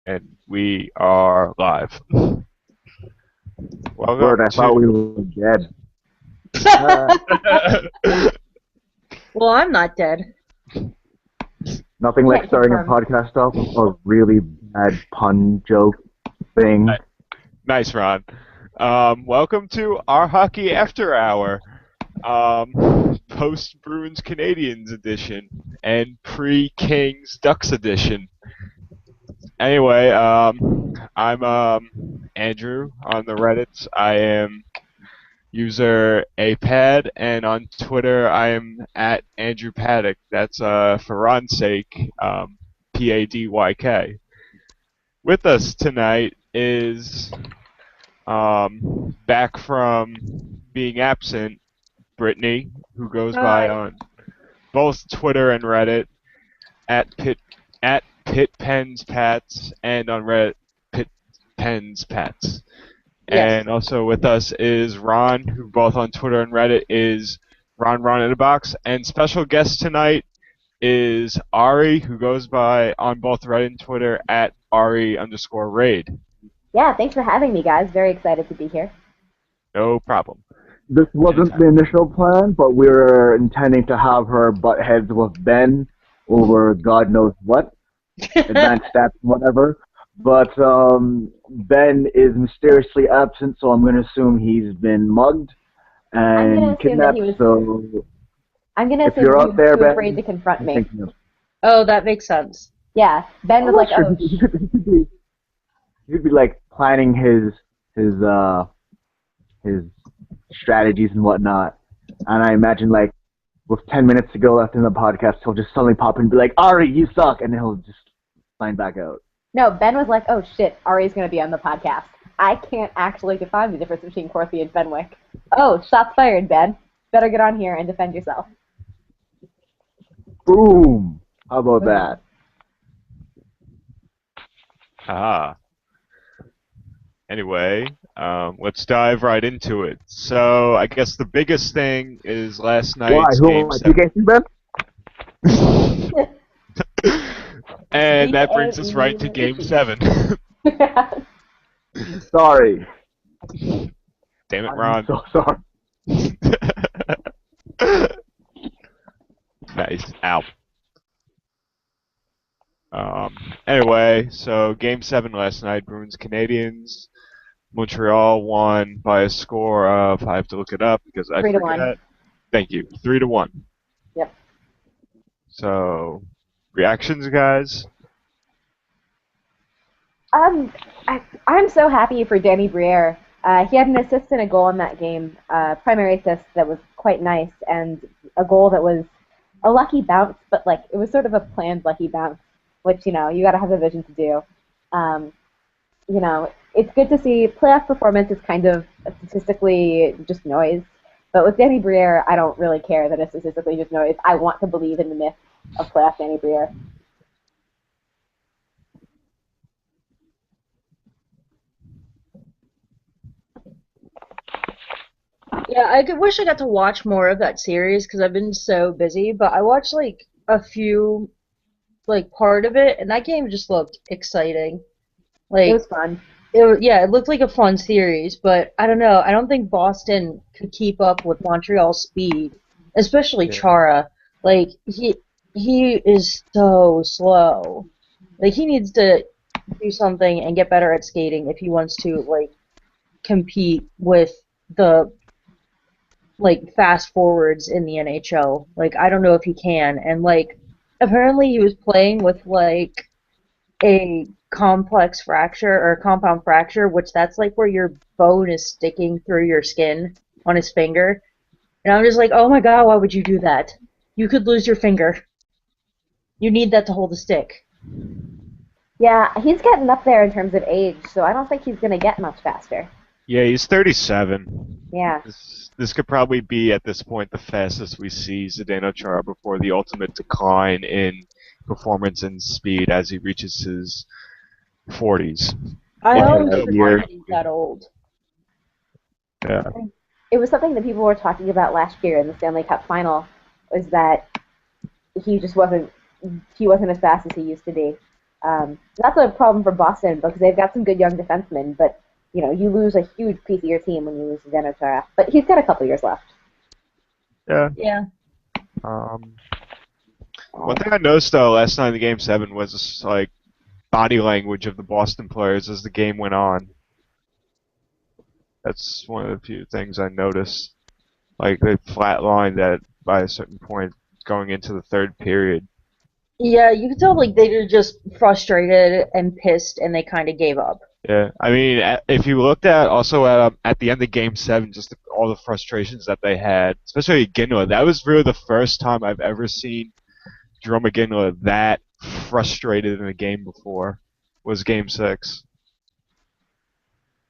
And we are live. Word, Welcome I thought we to. were dead. Well, I'm not dead. Nothing like Can't starting a confirm. podcast off with a really bad pun joke thing. Nice, Ron. Welcome to our hockey after hour, post Bruins Canadians edition and pre Kings Ducks edition. Anyway, I'm Andrew on the Reddits. I am user apad, and on Twitter I am at Andrew Paddock. That's for Ron's sake, Padyk. With us tonight is back from being absent, Brittany, who goes by Hi. on both Twitter and Reddit at Pens Pats and on Reddit Pit Pens Pats. Yes. And also with us is Ron, who both on Twitter and Reddit is Ron in a Box. And special guest tonight is Ari, who goes by on both Reddit and Twitter at Ari_raid. Yeah, thanks for having me, guys. Very excited to be here. No problem. This wasn't the Anytime. initial plan, but we were intending to have her butt heads with Ben over God knows what, advanced stats and whatever. But Ben is mysteriously absent, so I'm going to assume he's been mugged I'm gonna and assume that kidnapped. he was. So I'm gonna if assume you're he out was there, too afraid Ben, to confront I'm me. thinking of. Oh, that makes sense. Yeah, Ben was I'm like, not sure. "Oh, He could be like planning his his strategies and whatnot. And I imagine like with 10 minutes to go left in the podcast, he'll just suddenly pop in and be like, "Ari, you suck," and then he'll just sign back out. no." Ben was like, "Oh shit, Ari's gonna be on the podcast. I can't actually define the difference between Corthy and Fenwick. Oh, shots fired, Ben. Better get on here and defend yourself." Boom! How about that? Ah. Anyway, let's dive right into it. So I guess the biggest thing is last Why? night's Who game am I? seven. PK Ben? And that brings us right to game PKE. 7. Sorry. Damn it, I'm Ron. so sorry. Nice. Ow. Anyway, so game 7 last night, Bruins Canadians. Montreal won by a score of, I have to look it up because I 3-1. forget. Thank you. 3-1. Yep. So, reactions, guys? I'm so happy for Danny Briere. He had an assist and a goal in that game. Primary assist that was quite nice, and a goal that was a lucky bounce, but like it was sort of a planned lucky bounce, which you got to have the vision to do. Um, it's good to see playoff performance is kind of statistically just noise, but with Danny Briere, I don't really care that it's statistically just noise. I want to believe in the myth of playoff Danny Briere. Yeah, wish I got to watch more of that series because I've been so busy. But I watched like a few, like part of it, and that game just looked exciting. It Like was fun. yeah, it looked like a fun series. But I don't know. I don't think Boston could keep up with Montreal's speed, especially Yeah. Chara. Like he is so slow. Like he needs to do something and get better at skating if he wants to like compete with the like fast forwards in the NHL. Like I don't know if he can. And like apparently he was playing with like a complex fracture or a compound fracture, which that's like where your bone is sticking through your skin on his finger. And I'm just like, oh my god, why would you do that? You could lose your finger. You need that to hold the stick. Yeah, he's getting up there in terms of age, so I don't think he's going to get much faster. Yeah, he's 37. Yeah. This could probably be, at this point, the fastest we see Zdeno Chara before the ultimate decline in performance and speed as he reaches his 40s. I If always he forget Year. that he's that old. Yeah. It was something that people were talking about last year in the Stanley Cup final, was that he just wasn't as fast as he used to be. That's a problem for Boston because they've got some good young defensemen, but you lose a huge piece of your team when you lose Zdeno Chara. But he's got a couple years left. Yeah. Yeah. One thing I noticed though last night in the Game 7 was just, like body language of the Boston players as the game went on. That's one of the few things I noticed. Like they flatlined at by a certain point going into the third period. Yeah, you could tell like they were just frustrated and pissed, and they kind of gave up. Yeah, I mean, if you looked at the end of Game 7, just all the frustrations that they had, especially Ginla, that was really the first time I've ever seen Jerome Ginla that frustrated in a game before. Was Game 6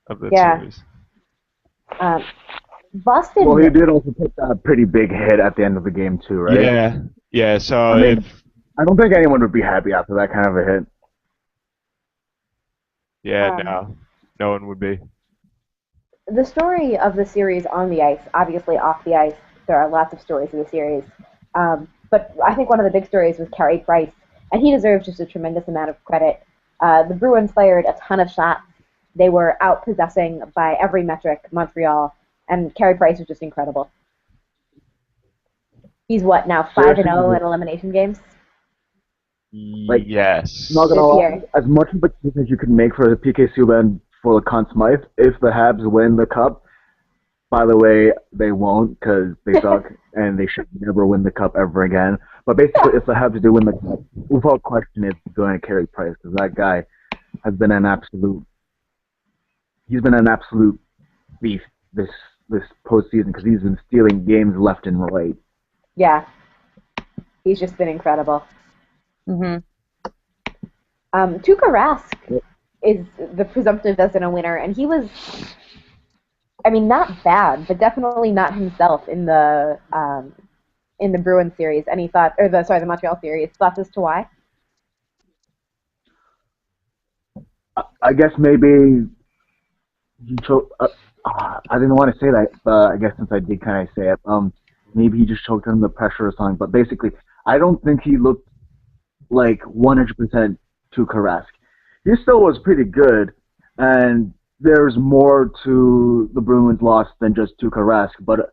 of the Yeah. series. Boston. Well, he did also take that pretty big hit at the end of the game too, right? Yeah, yeah. So I mean, I don't think anyone would be happy after that kind of a hit. no one would be. The story of the series on the ice, obviously off the ice, there are lots of stories in the series. But I think one of the big stories was Carey Price, and he deserves just a tremendous amount of credit. The Bruins fired a ton of shots. They were out-possessing by every metric Montreal, and Carey Price was just incredible. He's what now, 5-0 in elimination games? Like, Yes. Not gonna This lie, year. as much of a case as you can make for the PK Subban for the Conn Smythe, if the Habs win the cup, by the way, they won't because they suck and they should never win the cup ever again. But basically, if the Habs do win the cup, without question, it's going to Carey Price because that guy has been an absolute. He's been an absolute beast this postseason because he's been stealing games left and right. Yeah. He's just been incredible. Mm-hmm. Tuukka Rask is the presumptive Vezina winner, and he was, I mean, not bad, but definitely not himself in the Bruins series. Any thought, or the Montreal series? Thoughts as to why? I guess maybe he choked. I didn't want to say that, but I guess since I did kind of say it, maybe he just choked under the pressure or something. But basically, I don't think he looked like 100% Tuukka Rask. He still was pretty good, and there's more to the Bruins' loss than just Tuukka Rask. But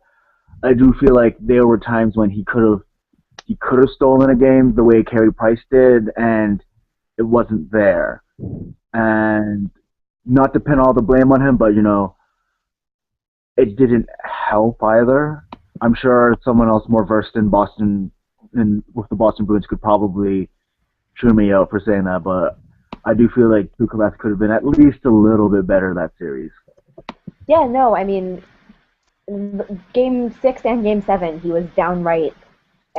I do feel like there were times when he could have stolen a game the way Carey Price did, and it wasn't there. And not to pin all the blame on him, but it didn't help either. I'm sure someone else more versed in Boston and with the Boston Bruins could probably chew me out for saying that, but I do feel like Tuukka Rask could have been at least a little bit better that series. Yeah, no, I mean, Game 6 and Game 7, he was downright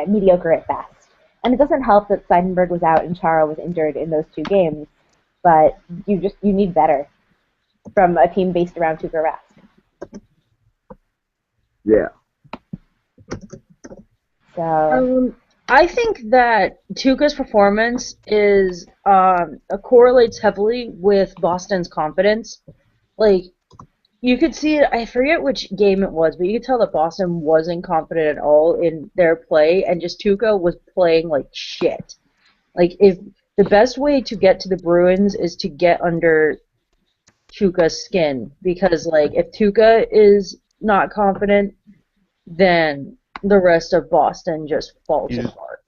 mediocre at best. And it doesn't help that Seidenberg was out and Chara was injured in those 2 games, but you need better from a team based around Tuukka Rask. Yeah. So I think that Tuukka's performance is correlates heavily with Boston's confidence. Like you could see it. I forget which game it was, but you could tell that Boston wasn't confident at all in their play, and just Tuukka was playing like shit. Like if the best way to get to the Bruins is to get under Tuukka's skin, because like if Tuukka is not confident, then the rest of Boston just falls apart.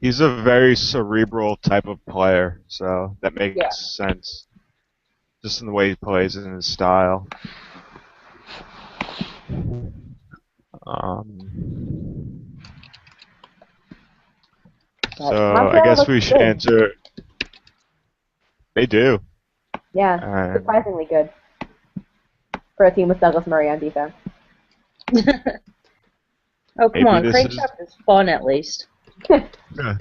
He's a very cerebral type of player, so that makes sense. Just in the way he plays and his style. So I guess we should answer. They do. Yeah, surprisingly good for a team with Douglas Murray on defense. Oh, come on. Crankshaft is fun, at least. Yeah.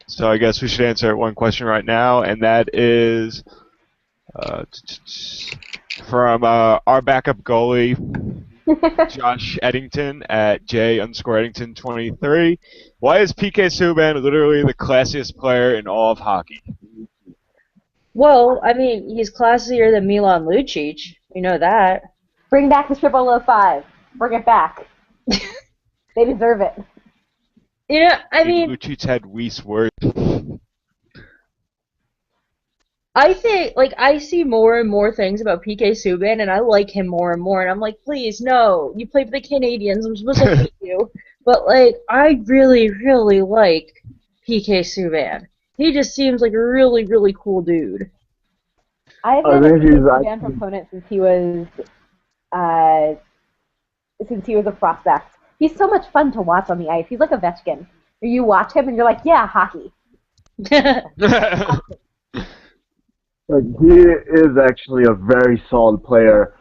So I guess we should answer one question right now, and that is from our backup goalie, Josh Eddington at J_Eddington23. Why is PK Subban literally the classiest player in all of hockey? Well, I mean, he's classier than Milan Lucic. We know that. Bring back the 0005. Bring it back. They deserve it. Yeah, I Maybe mean, Lucic had Weise worse. I think, like, I see more and more things about PK Subban, and I like him more and more, and I'm like, please, no, you play for the Canadians, I'm supposed to hate you. But, like, I really, really like PK Subban. He just seems like a really, really cool dude. I've I been a think he's PK Subban actually. proponent uh, since he was a prospect. He's so much fun to watch on the ice. He's like a Ovechkin. You watch him and you're like, yeah, hockey. Like, he is actually a very solid player.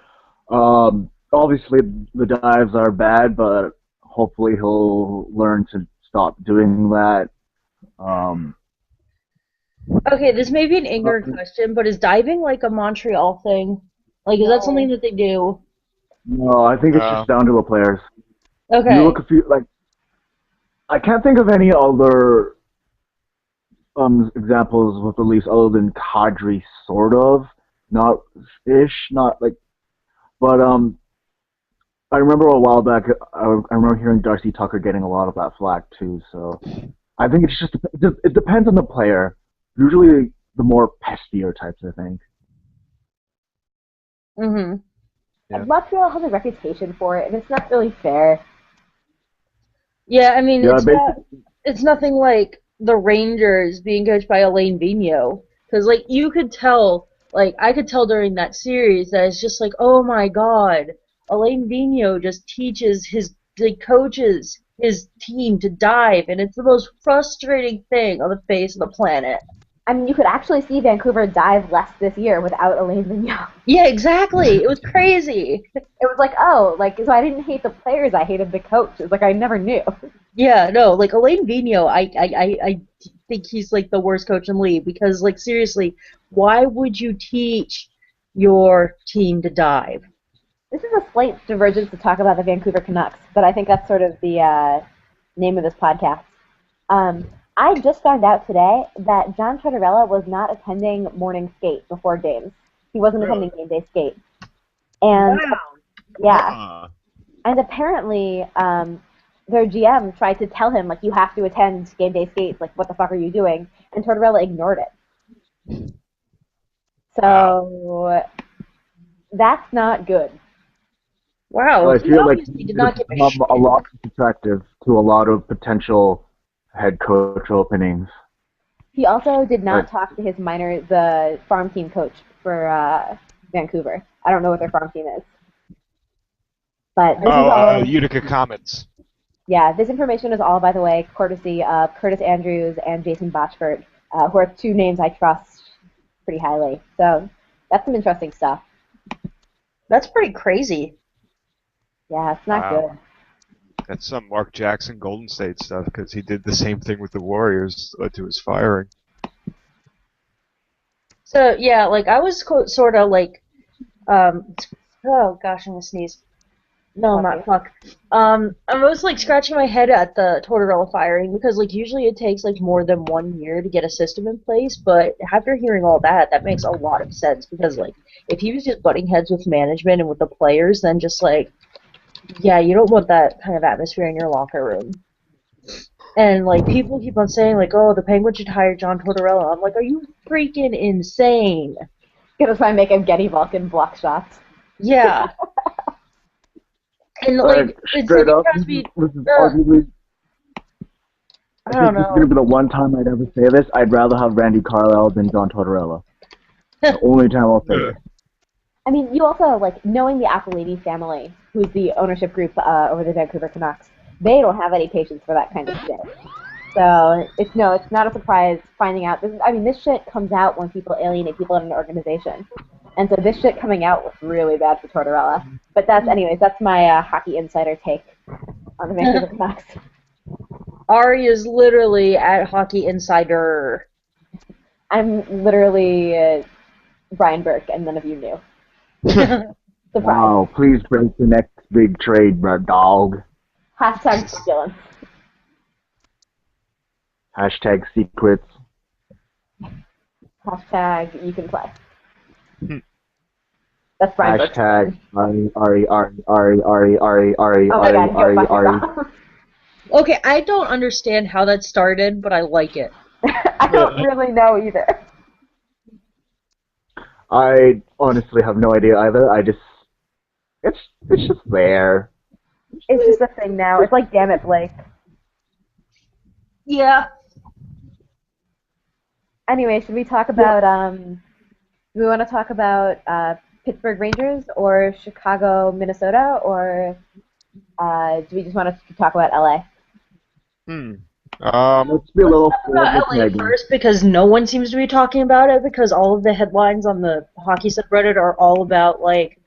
Obviously, the dives are bad, but hopefully he'll learn to stop doing that. Um, Okay, this may be an ignorant question, but is diving like a Montreal thing? Like, is that something No. that they do? no, I think it's just No. down to the players. You Okay. look a few like I can't think of any other examples with the Leafs other than Kadri, sort of, not ish, not like, but I remember a while back, I remember hearing Darcy Tucker getting a lot of that flack too. So I think it depends on the player. Usually, the more pestier types, I think. Mm-hmm. Yeah. Montreal has a reputation for it, and it's not really fair. Yeah, I mean, Yeah, basically, it's nothing like the Rangers being coached by Elaine Vigneault. Because, like, you could tell, like, I could tell during that series that it's just like, oh my god, Elaine Vigneault just teaches like, coaches his team to dive, and it's the most frustrating thing on the face of the planet. I mean, you could actually see Vancouver dive less this year without Elaine Vigneault. Yeah, exactly. It was crazy. It was like, oh, like, so I didn't hate the players, I hated the coach. It was like, I never knew. Yeah, no, like Elaine Vigneault, I think he's like the worst coach in the league because, like, seriously, why would you teach your team to dive? This is a slight divergence to talk about the Vancouver Canucks, but I think that's sort of the name of this podcast. Um, I just found out today that John Tortorella was not attending morning skate before games. He wasn't attending Really? game day skate. And Wow. yeah, Huh. and apparently their GM tried to tell him, like, you have to attend game day skates. Like, what the fuck are you doing? And Tortorella ignored it. Wow. So that's not good. Wow, I he feel like obviously did he's not give a become a shit. lot attractive to a lot of potential head coach openings. He also did Like, not talk to the farm team coach for Vancouver. I don't know what their farm team is. But this is Oh, all, Utica Comets. yeah, this information is all, by the way, courtesy of Curtis Andrews and Jason Botchford, who are two names I trust pretty highly. So that's some interesting stuff. That's pretty crazy. Yeah, it's not Wow. good. That's some Mark Jackson Golden State stuff because he did the same thing with the Warriors, led to his firing. So yeah, like I was sort of like, oh gosh, I'm gonna sneeze. No, Bless not you. fuck. I was like scratching my head at the Tortorella firing because like usually it takes like more than 1 year to get a system in place, but after hearing all that, that makes a lot of sense because like if he was just butting heads with management and with the players, then just like yeah, you don't want that kind of atmosphere in your locker room. And like people keep on saying like, oh, the Penguins should hire John Tortorella. I'm like, are you freaking insane? Gonna try and make him Getty Vulcan block shots. Yeah. And like it's like straight it up, has to be this is uh, arguably. I I don't think this is going to know. be the one time I'd ever say this. I'd rather have Randy Carlyle than John Tortorella. The only time I'll say it. I mean, you also, like, knowing the Appolini family, who's the ownership group over the Vancouver Canucks, they don't have any patience for that kind of shit. So it's not a surprise finding out. This shit comes out when people alienate people in an organization, and so this shit coming out was really bad for Tortorella. But that's my hockey insider take on the Vancouver Canucks. Ari is literally at Hockey Insider. I'm literally Brian Burke, and none of you knew. Surprise. Wow, please break the next big trade, bro, dog. Hashtag vigilance. Hashtag secrets. Hashtag you can play. That's Brian Burke's Hashtag line. Ari, Ari, Ari, Ari, Ari, Ari, Oh my Ari, god, go Ari, fuck Ari. yourself. Okay, I don't understand how that started, but I like it. I don't really know either. I honestly have no idea either. It's it's just there. It's just a thing now. It's like, damn it, Blake. Yeah. Anyway, should we talk Yeah. about do we want to talk about Pittsburgh Rangers or Chicago, Minnesota, or do we just want to talk about LA? Hmm. Let's be a Let's little talk about forward-looking, LA I guess. first because no one seems to be talking about it because all of the headlines on the hockey subreddit are all about like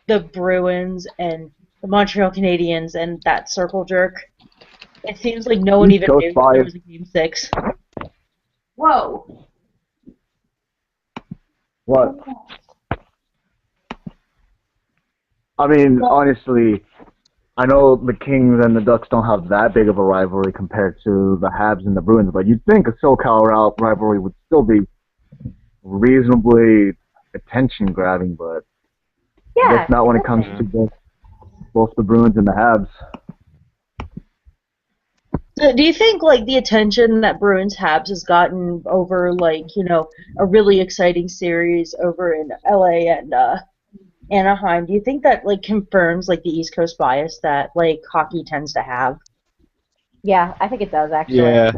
the Bruins and the Montreal Canadiens and that circle jerk. It seems like no one East even Coast knew that there bias. was a game six. Whoa. What? I mean, honestly, I know the Kings and the Ducks don't have that big of a rivalry compared to the Habs and the Bruins, but you'd think a SoCal rivalry would still be reasonably attention grabbing, but I guess Yeah, not when it comes Yeah. to both the Bruins and the Habs. So do you think like the attention that Bruins Habs has gotten over like, a really exciting series over in LA and Anaheim, do you think that like confirms like the East Coast bias that like hockey tends to have? yeah, I think it does actually. Yeah.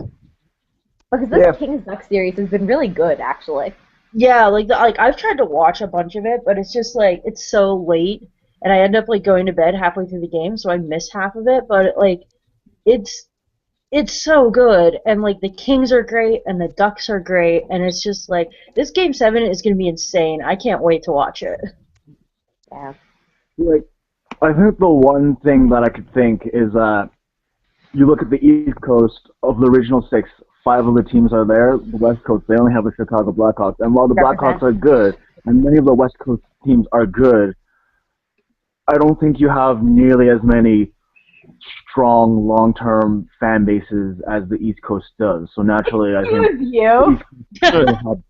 Because this Yeah, Kings Duck series has been really good, actually. Yeah, like I've tried to watch a bunch of it, but it's just like it's so late and I end up like going to bed halfway through the game, so I miss half of it, but like it's it's so good and like the Kings are great and the Ducks are great and it's just like this game 7 is going to be insane. I can't wait to watch it. Yeah. like I think the one thing that I could think is that you look at the East Coast of the original six, five of the teams are there. The West Coast, they only have the Chicago Blackhawks. And while the Blackhawks Represent. are good, and many of the West Coast teams are good, I don't think you have nearly as many strong long-term fan bases as the East Coast does. So naturally, I think Excuse the you. East Coast still have.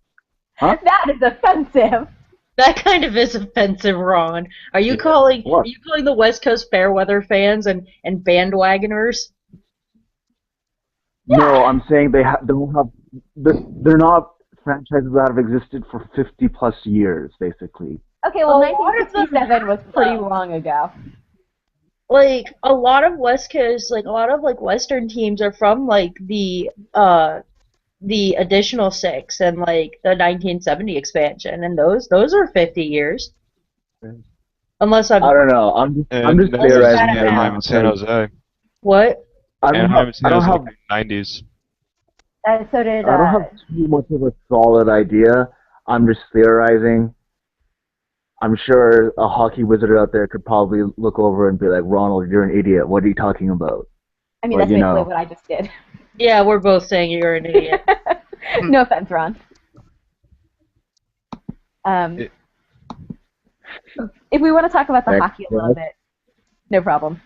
Huh? That is offensive. That kind of is offensive, Ron. Are you Yeah. calling are What? you calling the West Coast Fairweather fans and bandwagoners? No, Yeah. I'm saying they don't have. They're not franchises that have existed for 50 plus years, basically. Okay, A well, lot of them 1967 was have pretty though. long ago. Like a lot of West Coast, like a lot of like Western teams are from like the additional six and like the 1970 expansion, and those are 50 years. Unless I I'm don't know. I'm just And then unless I'm there's bad theorizing at right math. Anaheim now and San because Jose. What? Anaheim and I San don't Jose have from the 90s. So did I don't have too much of a solid idea. I'm just theorizing. I'm sure a hockey wizard out there could probably look over and be like, Ronald, you're an idiot. What are you talking about? I mean, But that's you basically know, what I just did. Yeah, we're both saying you're an idiot. No offense, Ron. Um, It, if we want to talk about the next, hockey a little yes. bit, no problem.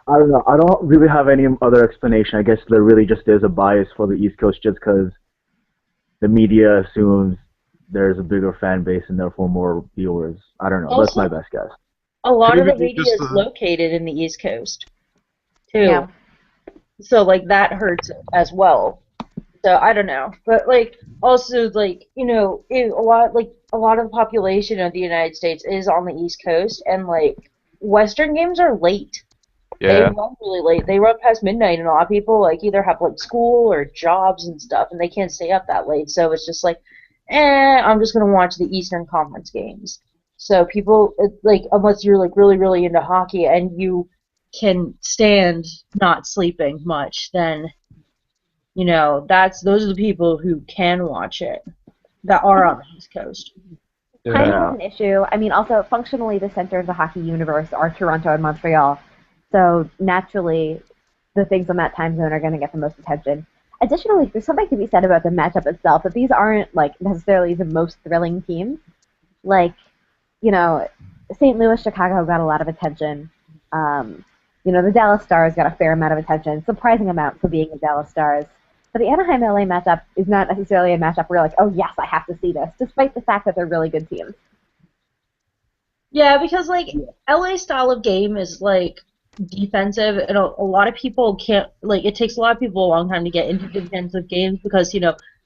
I don't know. I don't really have any other explanation. I guess there really just is a bias for the East Coast just because the media assumes there's a bigger fan base and therefore more viewers. I don't know. That's my Also, best guess. a lot of the maybe media just is located in the East Coast Yeah. too, so like that hurts as well. So I don't know, but like also like a lot of the population of the United States is on the East Coast, and like Western games are late. They yeah. run really late. They run past midnight, and a lot of people like either have like school or jobs and stuff, and they can't stay up that late. So it's just like, I'm just gonna watch the Eastern Conference games. So people like unless you're like really really into hockey and you can stand not sleeping much, then that's those are the people who can watch it that I are think on the East Coast. Yeah. timing is Yeah. an issue. I mean, also functionally, the center of the hockey universe are Toronto and Montreal, so naturally, the things on that time zone are going to get the most attention. Additionally, there's something to be said about the matchup itself. That these aren't like necessarily the most thrilling teams. Like, you know, St. Louis, Chicago got a lot of attention. Um, the Dallas Stars got a fair amount of attention, surprising amount for being the Dallas Stars. But the Anaheim LA matchup is not necessarily a matchup where you're like, oh yes, I have to see this, despite the fact that they're really good teams. Yeah, because like LA style of game is like defensive, and a lot of people can't, like, it takes a lot of people a long time to get into defensive games because,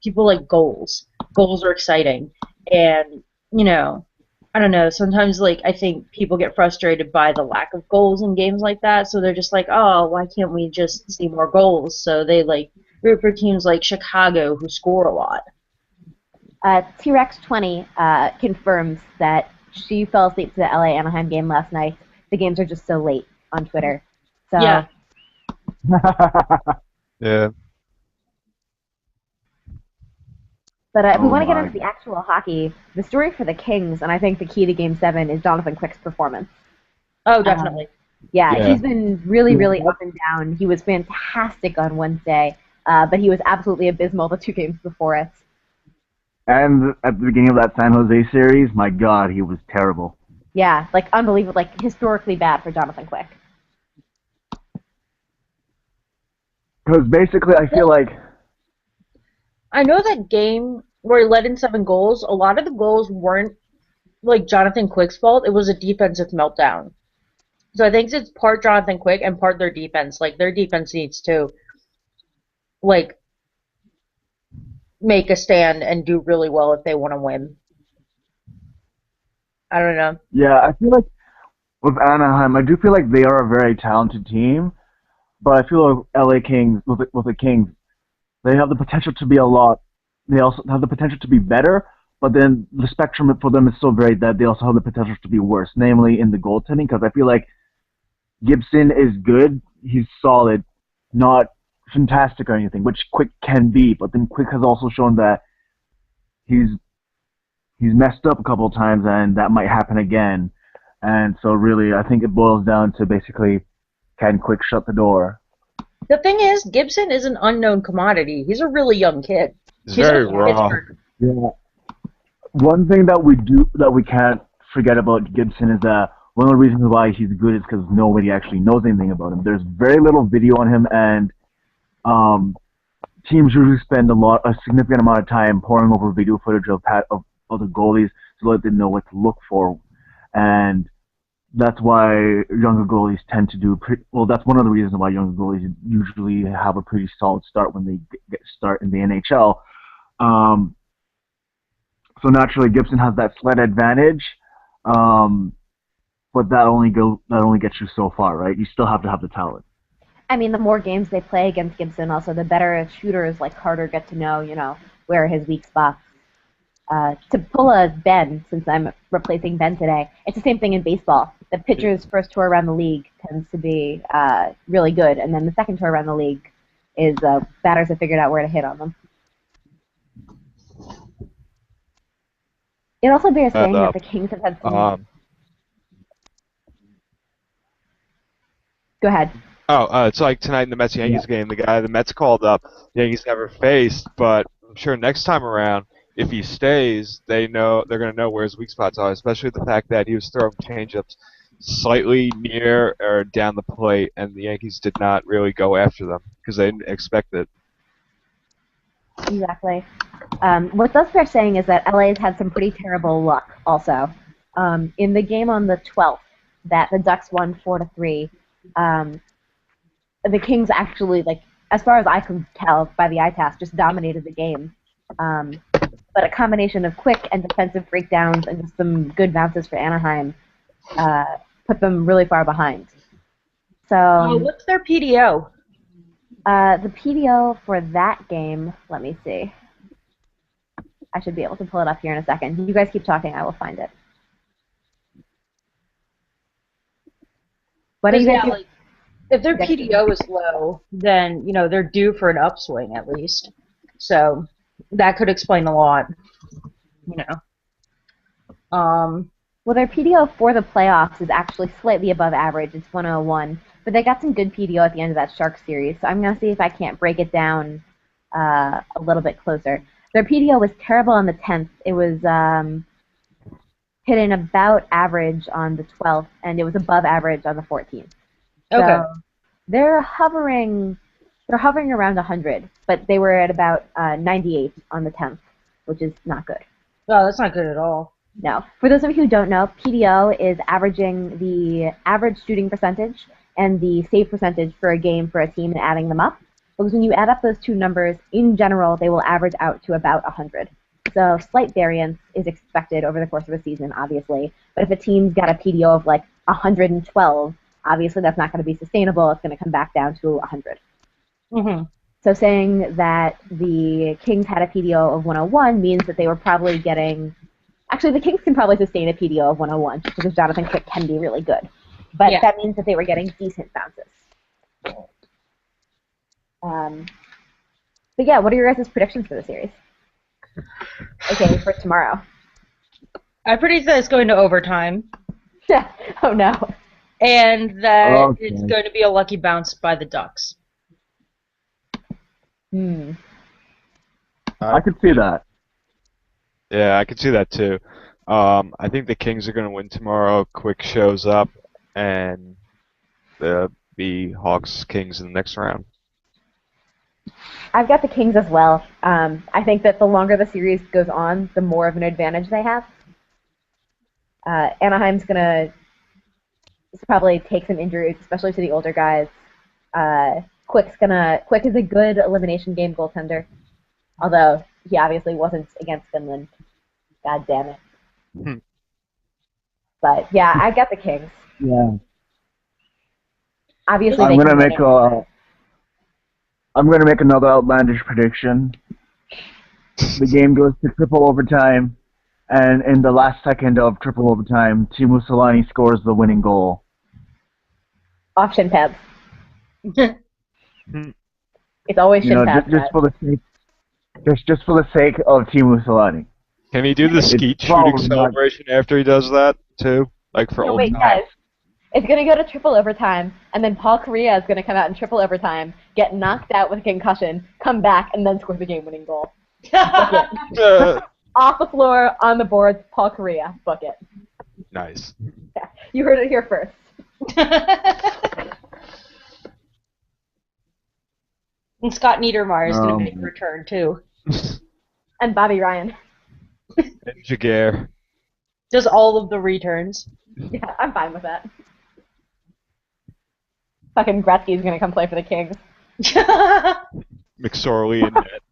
people like goals. Goals are exciting. And, you know, I don't know, sometimes, like, I think people get frustrated by the lack of goals in games like that, so they're just like, oh, why can't we just see more goals? So they, like, root for teams like Chicago who score a lot. T-Rex 20 confirms that she fell asleep to the LA Anaheim game last night. The games are just so late on Twitter. So Yeah. Yeah. But if we Oh want to get my. into the actual hockey, the story for the Kings, and I think the key to Game 7 is Jonathan Quick's performance. Oh, Um, definitely. yeah, Yeah. he's been really, really up and down. He was fantastic on Wednesday, but he was absolutely abysmal the 2 games before it. And at the beginning of that San Jose series, my God, he was terrible. Yeah, like unbelievable, like historically bad for Jonathan Quick. Because basically, I feel like I know that game where he let in 7 goals, a lot of the goals weren't like Jonathan Quick's fault. It was a defensive meltdown. So I think it's part Jonathan Quick and part their defense. Like their defense needs to like make a stand and do really well if they want to win. I don't know. yeah, I feel like with Anaheim, I do feel like they are a very talented team, but I feel like LA Kings with the Kings, they have the potential to be a lot. They also have the potential to be better, but then the spectrum for them is so varied that they also have the potential to be worse, namely in the goaltending. Because I feel like Gibson is good, he's solid, not fantastic or anything, which Quick can be. But then Quick has also shown that he's he's messed up a couple of times, and that might happen again. And so, really, I think it boils down to basically, can Quick shut the door? The thing is, Gibson is an unknown commodity. He's a really young kid. It's He's very from raw. Pittsburgh. Yeah. One thing that we can't forget about Gibson is that one of the reasons why he's good is because nobody actually knows anything about him. There's very little video on him, and um, teams usually spend a significant amount of time poring over video footage of the goalies to let them know what to look for, and that's why younger goalies tend to do pretty well. That's one of the reasons why younger goalies usually have a pretty solid start when they get start in the NHL. Um, so naturally, Gibson has that slight advantage, um, but that only gets you so far, right? You still have to have the talent. I mean, the more games they play against Gibson, also the better shooters like Carter get to know, where are his weak spots. To pull a Ben, since I'm replacing Ben today, it's the same thing in baseball. The pitcher's first tour around the league tends to be really good, and then the second tour around the league is batters have figured out where to hit on them. It also bears And, saying that the Kings have had some. Go ahead. It's like tonight in the Mets Yeah. Yankees game. The Mets called up. The Yankees never faced, but I'm sure next time around, if he stays, they're gonna know where his weak spots are. Especially the fact that he was throwing changeups slightly near or down the plate, and the Yankees did not really go after them because they didn't expect it. Exactly. What does bear saying is that LA has had some pretty terrible luck also. In the game on the 12th, that the Ducks won 4-3, the Kings actually, like, as far as I could tell by the eye test, just dominated the game. But a combination of quick and defensive breakdowns and just some good bounces for Anaheim put them really far behind. So What's their PDO? the PDO for that game, let me see. I should be able to pull it up here in a second. You guys keep talking, I will find it. What do you guys do? Like, if their Yes. PDO is low, then they're due for an upswing at least. So that could explain a lot. You know. Well, their PDO for the playoffs is actually slightly above average. It's 101, but they got some good PDO at the end of that Sharks series. So I'm gonna see if I can't break it down a little bit closer. Their PDO was terrible on the 10th. It was hitting about average on the 12th, and it was above average on the 14th. So Okay. they're hovering around 100, but they were at about 98 on the 10th, which is not good. Oh, that's not good at all. No. For those of you who don't know, PDO is averaging the average shooting percentage and the save percentage for a game for a team and adding them up. Because when you add up those two numbers, in general, they will average out to about 100. So slight variance is expected over the course of a season, obviously. But if a team's got a PDO of like 112, obviously that's not going to be sustainable. It's going to come back down to 100. Mm-hmm. So saying that the Kings had a PDO of 101 means that they were probably getting... Actually, the Kings can probably sustain a PDO of 101 because Jonathan Quick can be really good. But Yeah. that means that they were getting decent bounces. But yeah, what are your guys' predictions for the series? Okay, for tomorrow. I predict that it's going to overtime, Oh no. and that Okay. it's going to be a lucky bounce by the Ducks. I could see that. Yeah, I could see that too. I think the Kings are going to win tomorrow. Quick shows up, and the Hawks Kings in the next round. I've got the Kings as well. I think that the longer the series goes on, the more of an advantage they have. Anaheim's going to probably take some injuries, especially to the older guys. Quick is a good elimination game goaltender, although he obviously wasn't against Finland. God damn it. But yeah, I got the Kings. Yeah. Obviously, I'm they gonna can win make it. I'm gonna make another outlandish prediction. The game goes to triple overtime, and in the last second of triple overtime, Teemu Selanne scores the winning goal. Off shin pads. It's always You shin know, pads. just for the sake, just for the sake of Teemu Selanne. Can he do the skeet shooting probably not- celebration after he does that too? Like for No, old wait, times? guys. It's going to go to triple overtime, and then Paul Kariya is going to come out in triple overtime, get knocked out with a concussion, come back, and then score the game-winning goal. Uh, Off the floor, on the boards, Paul Kariya, bucket. nice. Yeah, you heard it here first. And Scott Niedermayer is going to make a Um, return too. And Bobby Ryan. And Jaguar. Does all of the returns. Yeah, I'm fine with that. Fucking Gretzky's going to come play for the Kings. McSorley and net.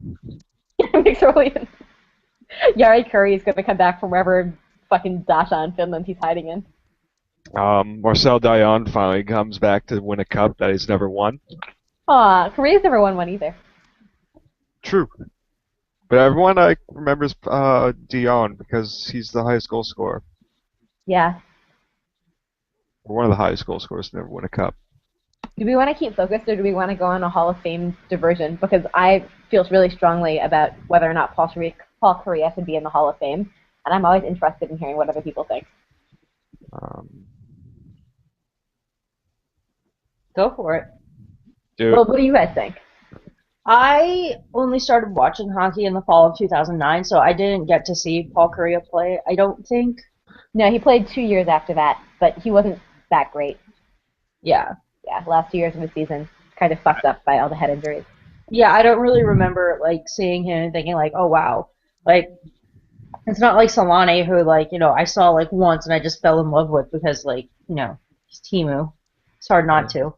McSorley. Jari Kurri is going to come back from wherever fucking Dasha in Finland he's hiding in. Marcel Dion finally comes back to win a cup that he's never won. Aw, Korea's never won one either. True. But everyone remembers Dion because he's the highest goal scorer. Yeah. Or one of the highest goal scorers to never win a cup. Do we want to keep focused, or do we want to go on a Hall of Fame diversion? Because I feel really strongly about whether or not Paul Kariya should be in the Hall of Fame, and I'm always interested in hearing what other people think. Go for it. Dude, Well, what do you guys think? I only started watching hockey in the fall of 2009, so I didn't get to see Paul Kariya play, I don't think. No, he played 2 years after that, but he wasn't that great. Yeah. Yeah, last 2 years of his season kind of fucked up by all the head injuries. Yeah, I don't really remember, like, seeing him and thinking, like, oh, wow. Like, it's not like Selanne, who, like, you know, I saw, like, once and I just fell in love with because, like, you know, he's Teemu. It's hard not to.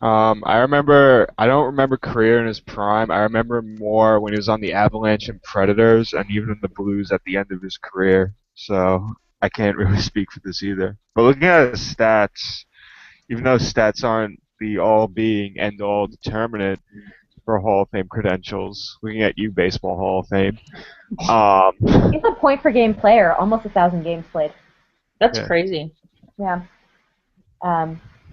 I don't remember career in his prime. I remember more when he was on the Avalanche and Predators and even in the Blues at the end of his career. So I can't really speak for this either. But looking at his stats, even though stats aren't the all-being, end-all determinant for Hall of Fame credentials, looking at you, Baseball Hall of Fame, He's a point-per-game player, almost 1,000 games played. That's Yeah. crazy. Yeah.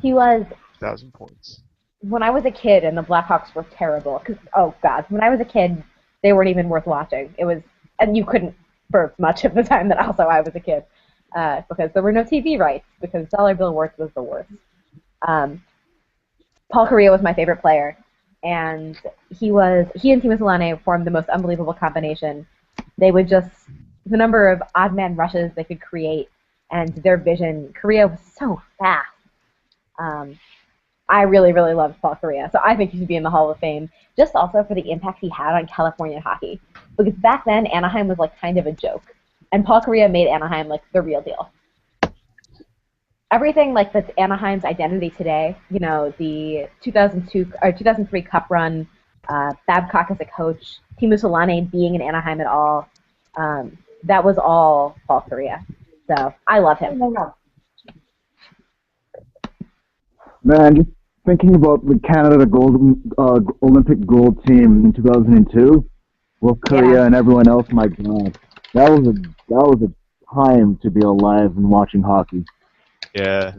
He was 1,000 points. when I was a kid and the Blackhawks were terrible. Cause, oh God, when I was a kid, they weren't even worth watching. It was, and you couldn't for much of the time that also I was a kid, because there were no TV rights. Because Dollar Bill Worth was the worst. Paul Kariya was my favorite player, and he and Teemu Selanne formed the most unbelievable combination. They would just the number of odd man rushes they could create, and their vision. Kariya was so fast. I really, really loved Paul Kariya, so I think he should be in the Hall of Fame, just also for the impact he had on California hockey. Because back then, Anaheim was like kind of a joke, and Paul Kariya made Anaheim like the real deal. everything like that's Anaheim's identity today. You know, the 2002 or 2003 Cup run, Babcock as a coach, Timo Solane being in Anaheim at all. That was all Paul Kariya. So I love him. Man, just thinking about the Canada Olympic gold team in 2002 with Korea Yeah. and everyone else. My God, that was a time to be alive and watching hockey. Yeah.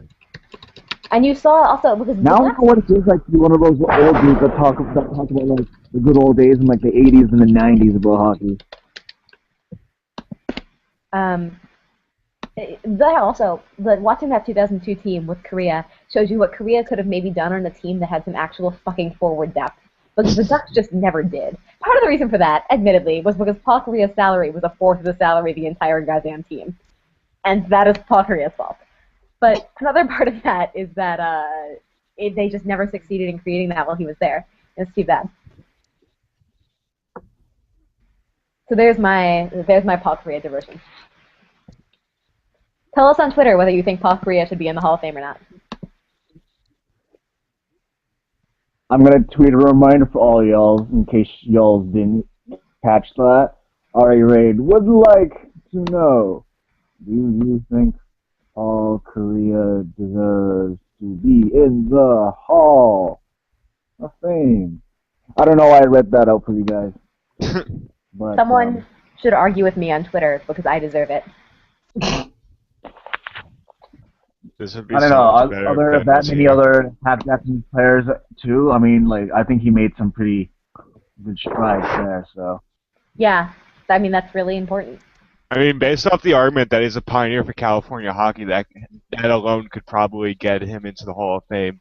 And you saw also because Now I know what it feels like to be one of those old dudes that talk about like the good old days in like the 80s and the 90s about hockey. um, that also, watching that 2002 team with Korea shows you what Korea could have maybe done on a team that had some actual fucking forward depth. Because the Ducks just never did. Part of the reason for that, admittedly, was because Paul Korea's salary was a fourth of the salary of the entire goddamn team. And that is Paul Korea's fault. But another part of that is that they just never succeeded in creating that while he was there. It's too bad. So there's my Paul Korea diversion. Tell us on Twitter whether you think Paul Korea should be in the Hall of Fame or not. I'm gonna tweet a reminder for all y'all in case y'all didn't catch that. Ari Raid would like to know: do you think Paul Korea deserves to be in the Hall of Fame? I don't know why I read that out for you guys, but Someone should argue with me on Twitter because I deserve it. This would be I don't so know. much better if Other Ben that was many here. other half Japanese players too. I mean, like I think he made some pretty good strides there. So Yeah, I mean that's really important. I mean, based off the argument that he's a pioneer for California hockey, that alone could probably get him into the Hall of Fame,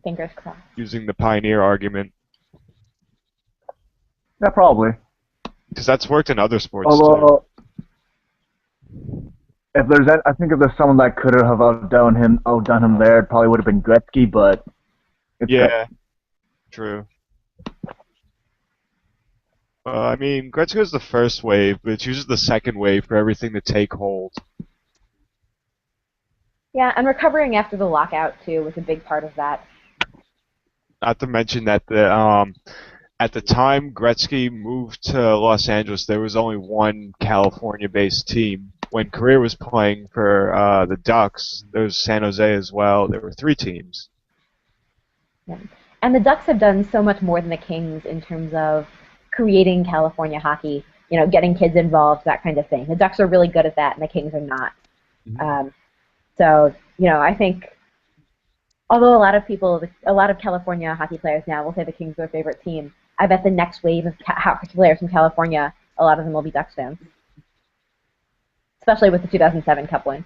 Fingers crossed. using the pioneer argument, yeah, probably. because that's worked in other sports too. Although if there's that, I think if there's someone that could have outdone him there, it probably would have been Gretzky. But it's Yeah, true. I mean, Gretzky was the first wave, but it's usually the second wave for everything to take hold. Yeah, and recovering after the lockout too was a big part of that. Not to mention that at the time Gretzky moved to Los Angeles, there was only one California-based team. When Korea was playing for the Ducks, there was San Jose as well. There were three teams. Yeah. And the Ducks have done so much more than the Kings in terms of creating California hockey. You know, getting kids involved, that kind of thing. The Ducks are really good at that, and the Kings are not. So, you know, I think, although a lot of California hockey players now will say the Kings are their favorite team, I bet the next wave of hockey players from California, a lot of them will be Ducks fans. Especially with the 2007 Cup win.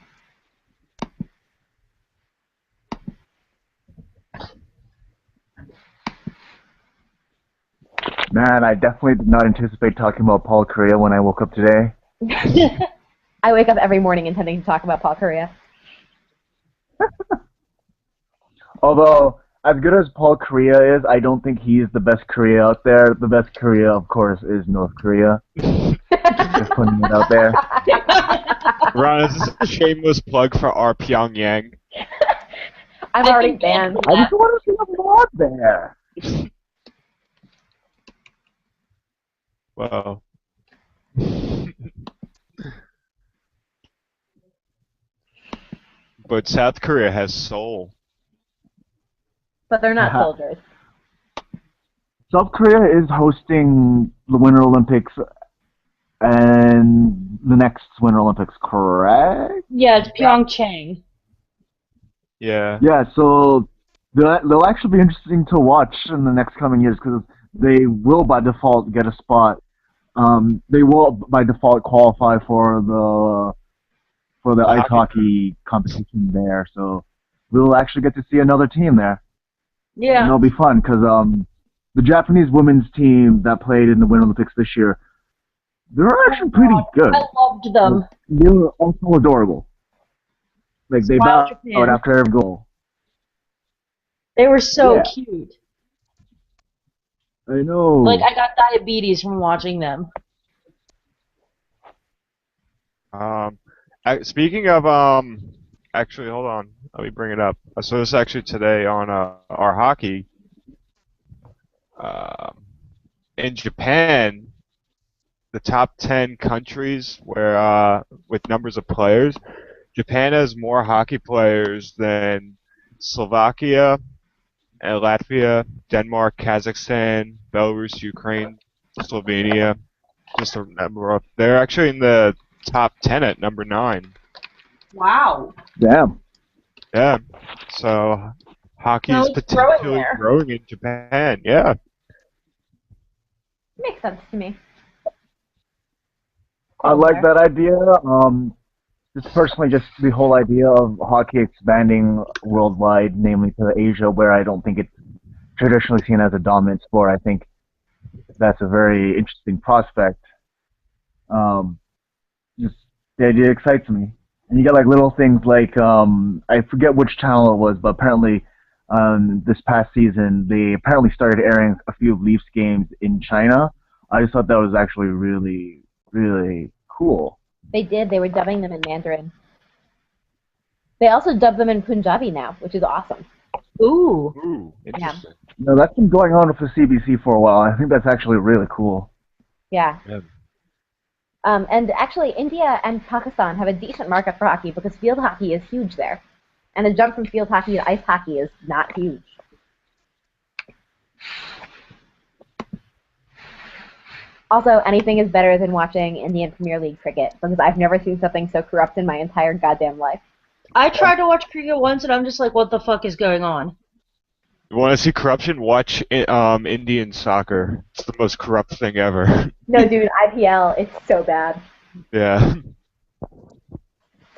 Man, I definitely did not anticipate talking about Paul Kariya when I woke up today. I wake up every morning intending to talk about Paul Kariya. Although, as good as Paul Kariya is, I don't think he's the best Korea out there. The best Korea, of course, is North Korea. Just putting it out there. Ron, is this a shameless plug for our Pyongyang? I'm already banned. I just want to see a lot there. Well. But South Korea has soul. But they're not soldiers. South Korea is hosting the Winter Olympics and the next Winter Olympics, correct? Yeah, it's Pyeongchang. Yeah. Yeah, so they'll actually be interesting to watch in the next coming years because they will by default get a spot. They will by default qualify for the ice hockey competition there. So we'll actually get to see another team there. Yeah. And it'll be fun because the Japanese women's team that played in the Winter Olympics this year, they're actually pretty good. I loved them. They were also adorable. Like they Smile bowed Japan. after every goal. They were so Yeah. cute. I know. Like, I got diabetes from watching them. Speaking of actually, hold on. Let me bring it up. So this is actually today on our hockey. Um in Japan, the top 10 countries where with numbers of players, Japan has more hockey players than Slovakia and Latvia, Denmark, Kazakhstan, Belarus, Ukraine, Slovenia. Just a number of. They're actually in the top 10 at number 9. Wow. Damn. Yeah. So hockey So is it's growing potentially there. growing in Japan. Yeah. Makes sense to me. I Cold like there. that idea. Just personally, just the whole idea of hockey expanding worldwide, namely to Asia, where I don't think it's traditionally seen as a dominant sport. I think that's a very interesting prospect. Um, just the idea excites me. And you get like little things like I forget which channel it was, but apparently this past season they apparently started airing a few of Leafs games in China. I just thought that was actually really, really cool. They did. They were dubbing them in Mandarin. They also dub them in Punjabi now, which is awesome. Ooh. Ooh, Yeah. interesting. No, that's been going on with the CBC for a while. I think that's actually really cool. Yeah. Yeah. And actually, India and Pakistan have a decent market for hockey because field hockey is huge there. And the jump from field hockey to ice hockey is not huge. Also, anything is better than watching Indian Premier League cricket because I've never seen something so corrupt in my entire goddamn life. I tried to watch cricket once, and I'm just like, what the fuck is going on? You want to see corruption? Watch Indian soccer. It's the most corrupt thing ever. No, dude, IPL, it's so bad. Yeah.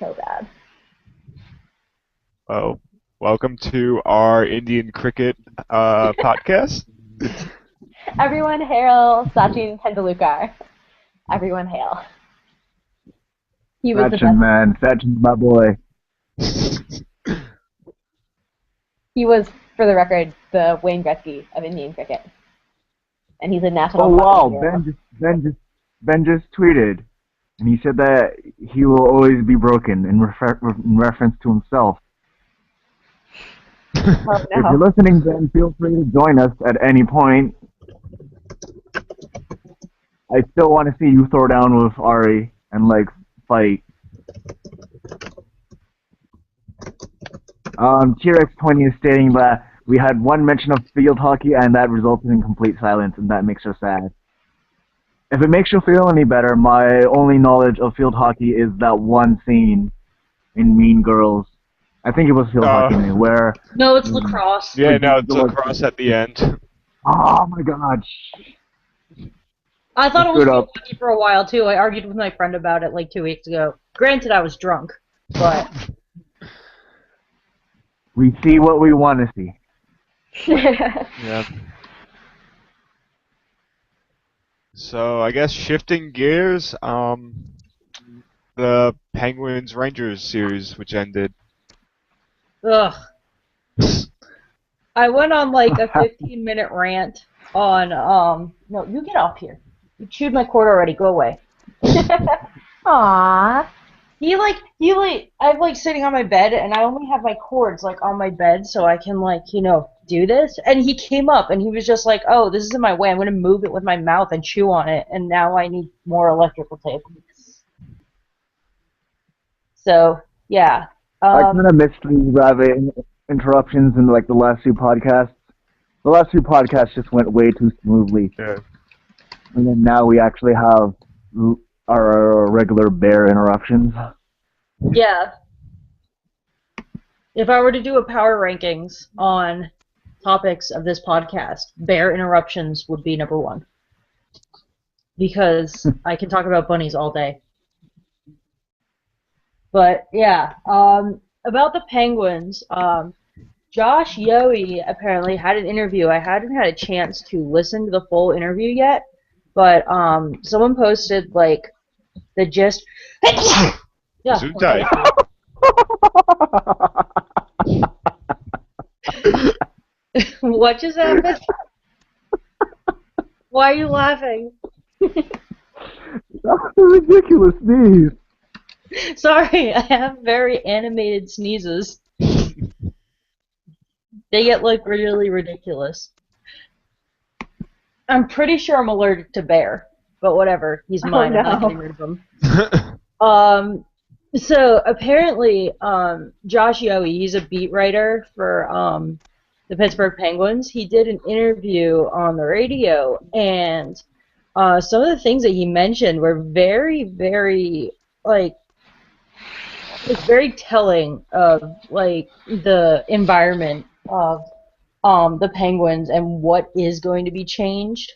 So bad. Oh, welcome to our Indian cricket podcast. Everyone hail Sachin Tendulkar. Everyone hail. He was the Sachin, best. man, Sachin's my boy. He was, for the record, the Wayne Gretzky of Indian cricket. And he's a national Oh wow, fucking hero. Ben just tweeted, and he said that he will always be broken in reference to himself. Oh, If you're no. listening, Ben, feel free to join us at any point. I still want to see you throw down with Ari and like fight. TRX20 is stating that we had one mention of field hockey and that resulted in complete silence, and that makes us sad. If it makes you feel any better, my only knowledge of field hockey is that one scene in Mean Girls. I think it was field hockey anyway, where No, it's lacrosse. Yeah, no, it's lacrosse at the end. oh my god, I thought it was Screwed field up. hockey for a while too. I argued with my friend about it like 2 weeks ago. Granted, I was drunk, but we see what we want to see. Yeah. So I guess shifting gears, the Penguins Rangers series, which ended. ugh. I went on like a 15-minute rant on no, you get off here. You chewed my cord already. Go away. Aww. I'm like sitting on my bed and I only have my cords like on my bed so I can like, do this. And he came up and he was just like, oh, this is in my way. I'm going to move it with my mouth and chew on it. And now I need more electrical tape. So, yeah. I kind of missed the rabbit interruptions in like the last two podcasts. The last two podcasts just went way too smoothly, Yeah. and then now we actually have our regular bear interruptions. Yeah. If I were to do a power rankings on topics of this podcast, bear interruptions would be number 1. Because I can talk about bunnies all day. But yeah, about the Penguins, Josh Yohe apparently had an interview. I hadn't had a chance to listen to the full interview yet, but someone posted like the gist. Yeah. Gesundheit. What just happened? Why are you laughing? That's a ridiculous sneeze. Sorry, I have very animated sneezes. They get like really ridiculous. I'm pretty sure I'm allergic to bear, but whatever. He's Oh mine. I'm not getting no. rid of him. Um, so apparently, Josh Yohe, he's a beat writer for the Pittsburgh Penguins. He did an interview on the radio, and some of the things that he mentioned were very, very like very telling of like the environment of the Penguins and what is going to be changed.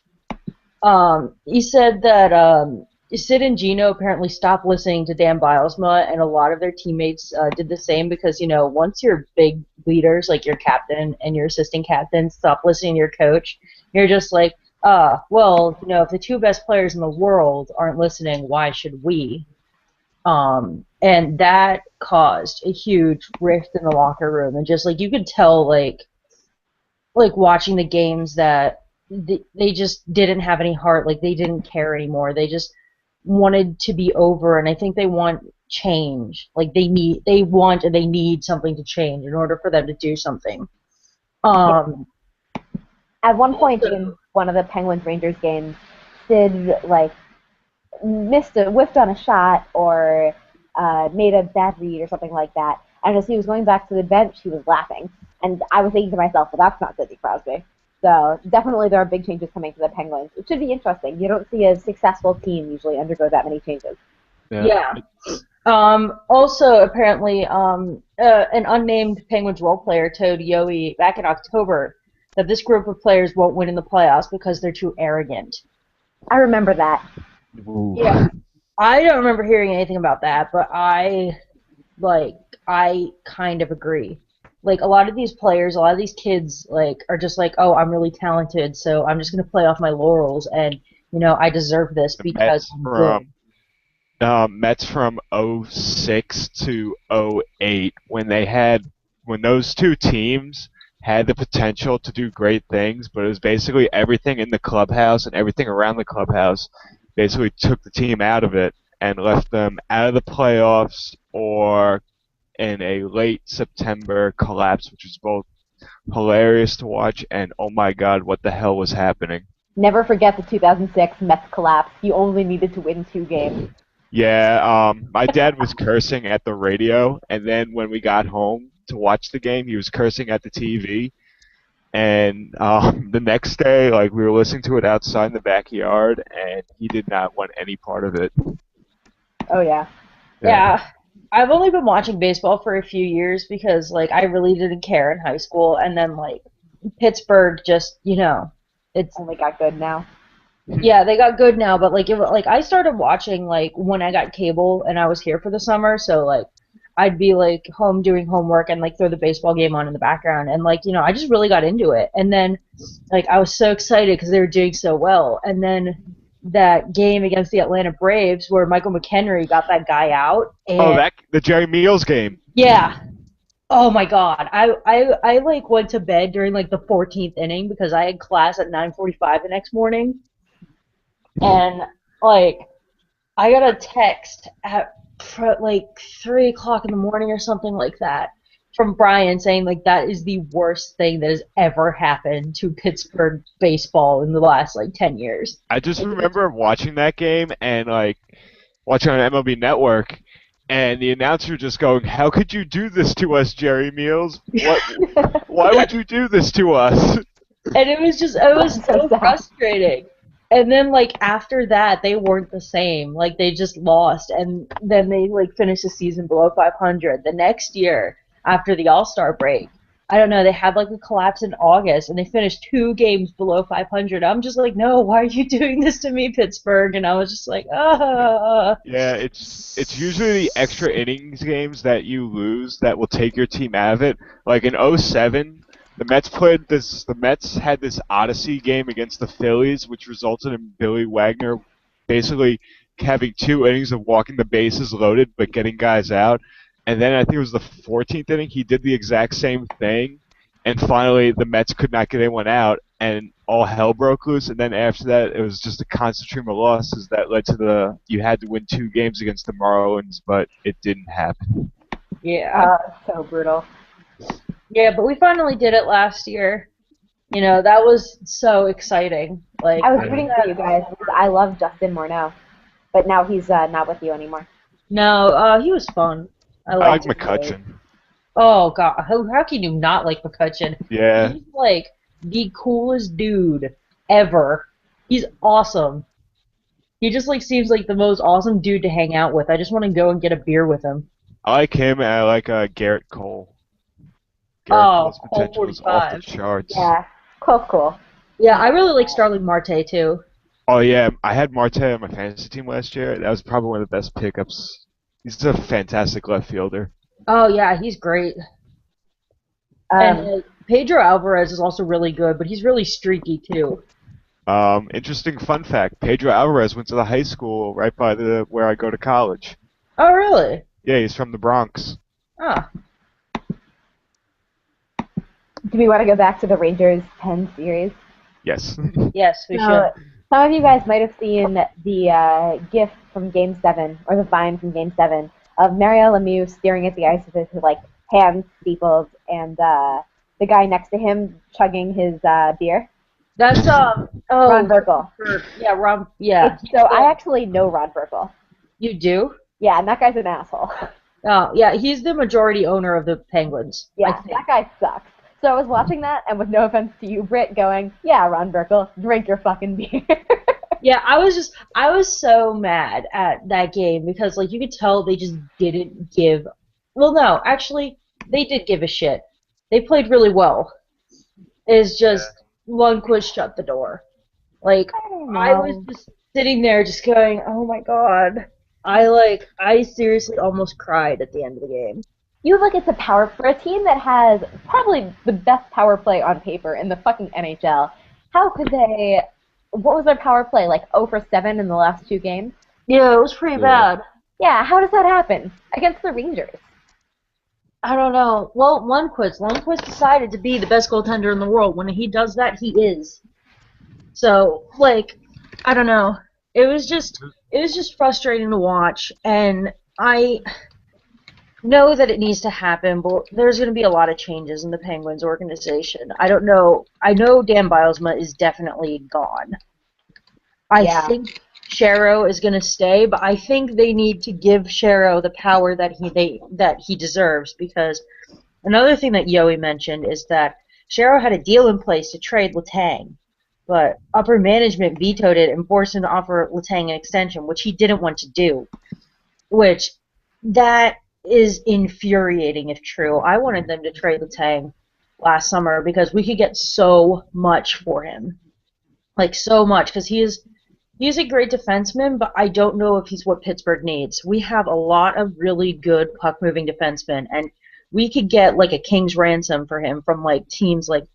He said that Sid and Gino apparently stopped listening to Dan Bilesma, and a lot of their teammates did the same because, once your big leaders, like your captain and your assistant captain, stop listening to your coach, you're just like, well, if the two best players in the world aren't listening, why should we? And that caused a huge rift in the locker room, and just like you could tell, like watching the games that they just didn't have any heart, like they didn't care anymore. They just wanted to be over, and I think they want change. Like they want and they need something to change in order for them to do something. Yeah. Um, At one point so, in one of the Penguins Rangers games, Sid like whiffed on a shot or made a bad read or something like that. And as he was going back to the bench, he was laughing, and I was thinking to myself, "Well, that's not Sidney Crosby." So definitely, there are big changes coming to the Penguins. It should be interesting. You don't see a successful team usually undergo that many changes. Yeah. yeah. Also, apparently, an unnamed Penguins role player told Yoey back in October that this group of players won't win in the playoffs because they're too arrogant. I remember that. Ooh. Yeah. I don't remember hearing anything about that, but I kind of agree. Like a lot of these players, a lot of these kids are just like, "Oh, I'm really talented, so I'm just going to play off my laurels and, I deserve this The because I'm good." Mets from '06 to '08 when those two teams had the potential to do great things, but it was basically everything in the clubhouse and everything around the clubhouse basically took the team out of it and left them out of the playoffs or in a late September collapse, which was both hilarious to watch and oh my god, what the hell was happening? Never forget the 2006 Mets collapse. You only needed to win 2 games. Yeah, my dad was cursing at the radio, and then when we got home to watch the game, he was cursing at the TV. And the next day, like we were listening to it outside in the backyard, and he did not want any part of it. Oh yeah. Yeah. Yeah. I've only been watching baseball for a few years because I really didn't care in high school, and then Pittsburgh just, it's Only got good now. yeah, they got good now, but I started watching when I got cable and I was here for the summer, so I'd be home doing homework and throw the baseball game on in the background, and I just really got into it. And then I was so excited because they were doing so well. And then that game against the Atlanta Braves where Michael McHenry got that guy out, Oh, and the Jerry Meals game. yeah. Oh my God. I went to bed during the 14th inning because I had class at 9:45 the next morning, and like I got a text at 3 o'clock in the morning or something like that from Brian saying that is the worst thing that has ever happened to Pittsburgh baseball in the last 10 years. I just remember watching that game and watching on MLB Network, and the announcer just going, "How could you do this to us, Jerry Meals? What? Why would you do this to us?" And it was So so sad. frustrating. And then after that they weren't the same. They just lost, and then they finished the season below 500. The next year after the All-Star break, I don't know, they had a collapse in August and they finished 2 games below 500. I'm just like, "No, why are you doing this to me, Pittsburgh?" And I was just like, "Ah." Yeah, it's usually the extra innings games that you lose that will take your team out of it. Like in '07, the Mets had this Odyssey game against the Phillies, which resulted in Billy Wagner basically having 2 innings of walking the bases loaded but getting guys out. And then I think it was the 14th inning, he did the exact same thing, and finally the Mets could not get anyone out, and all hell broke loose. And then after that, it was just a constant stream of losses that led to you had to win 2 games against the Marlins, but it didn't happen. Yeah. So brutal. Yeah, but we finally did it last year. That was so exciting. Like, I was rooting for you guys because I love Justin Morneau, but now he's not with you anymore. No, he was fun. I like liked him. McCutcheon. Oh God, how can you not like McCutcheon? Yeah. He's like the coolest dude ever. He's awesome. He just like seems like the most awesome dude to hang out with. I just want to go and get a beer with him. I like him, and I like Garrett Cole. Garrett Cole's Cole potential is off the 45. charts. Yeah, cool. Yeah, I really like Starling Marte too. Oh yeah, I had Marte on my fantasy team last year. That was probably one of the best pickups. He's a fantastic left fielder. Oh yeah, he's great. And Pedro Alvarez is also really good, but he's really streaky too. Interesting fun fact: Pedro Alvarez went to the high school right by where I go to college. Oh really? Yeah, he's from the Bronx. Ah. Do we want to go back to the Rangers 10 series? Yes. Yes, we should. Some of you guys might have seen the GIF from Game 7, or the Vine from Game 7, of Mario Lemieux staring at the ice with his like hands steepled, and the guy next to him chugging his beer. That's Ron Burkle. Yeah, Ron. Yeah. So I actually know Ron Burkle. You do? Yeah, and that guy's an asshole. Oh yeah, he's the majority owner of the Penguins. Yeah, that guy sucks. So I was watching that, and with no offense to you, Britt, going, yeah, Ron Burkle, drink your fucking beer. Yeah, I was so mad at that game because, like, you could tell they just didn't give. Well, no, actually, they did give a shit. They played really well. It's just Lundqvist shut the door. Like, I was just sitting there, just going, "Oh my god!" I seriously almost cried at the end of the game. You look at the power for a team that has probably the best power play on paper in the fucking NHL. How could they? What was their power play, like 0 for 7 in the last 2 games? Yeah, it was pretty bad. Yeah, how does that happen against the Rangers? I don't know. Well, Lundqvist decided to be the best goaltender in the world. When he does that, he is. So, like, I don't know. It was just frustrating to watch, and I know that it needs to happen, but there's going to be a lot of changes in the Penguins organization. I don't know. I know Dan Bylsma is definitely gone. I think Shero is going to stay, but I think they need to give Shero the power that he deserves, because another thing that Yoey mentioned is that Shero had a deal in place to trade Letang, but upper management vetoed it and forced him to offer Letang an extension, which he didn't want to do, which that is infuriating if true. I wanted them to trade Letang last summer because we could get so much for him. Like, so much, because he's a great defenseman, but I don't know if he's what Pittsburgh needs. We have a lot of really good puck-moving defensemen, and we could get, like, a king's ransom for him from, like, teams like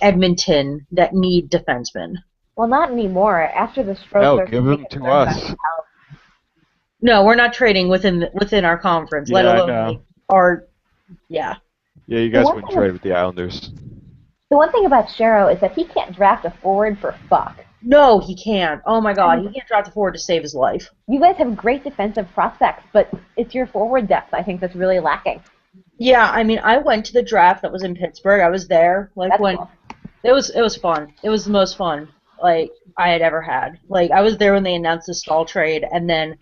Edmonton that need defensemen. Well, not anymore. After the stroke, No, give him to us. No, we're not trading within our conference, let alone like, our. Yeah. Yeah, you guys wouldn't trade with the Islanders. The one thing about Shero is that he can't draft a forward for fuck. No, he can't. Oh my god, he can't draft a forward to save his life. You guys have great defensive prospects, but it's your forward depth, I think, that's really lacking. Yeah, I mean, I went to the draft that was in Pittsburgh. I was there, like, That's when cool. it was fun. It was the most fun, like, I had ever had. Like, I was there when they announced the Stahl trade, and then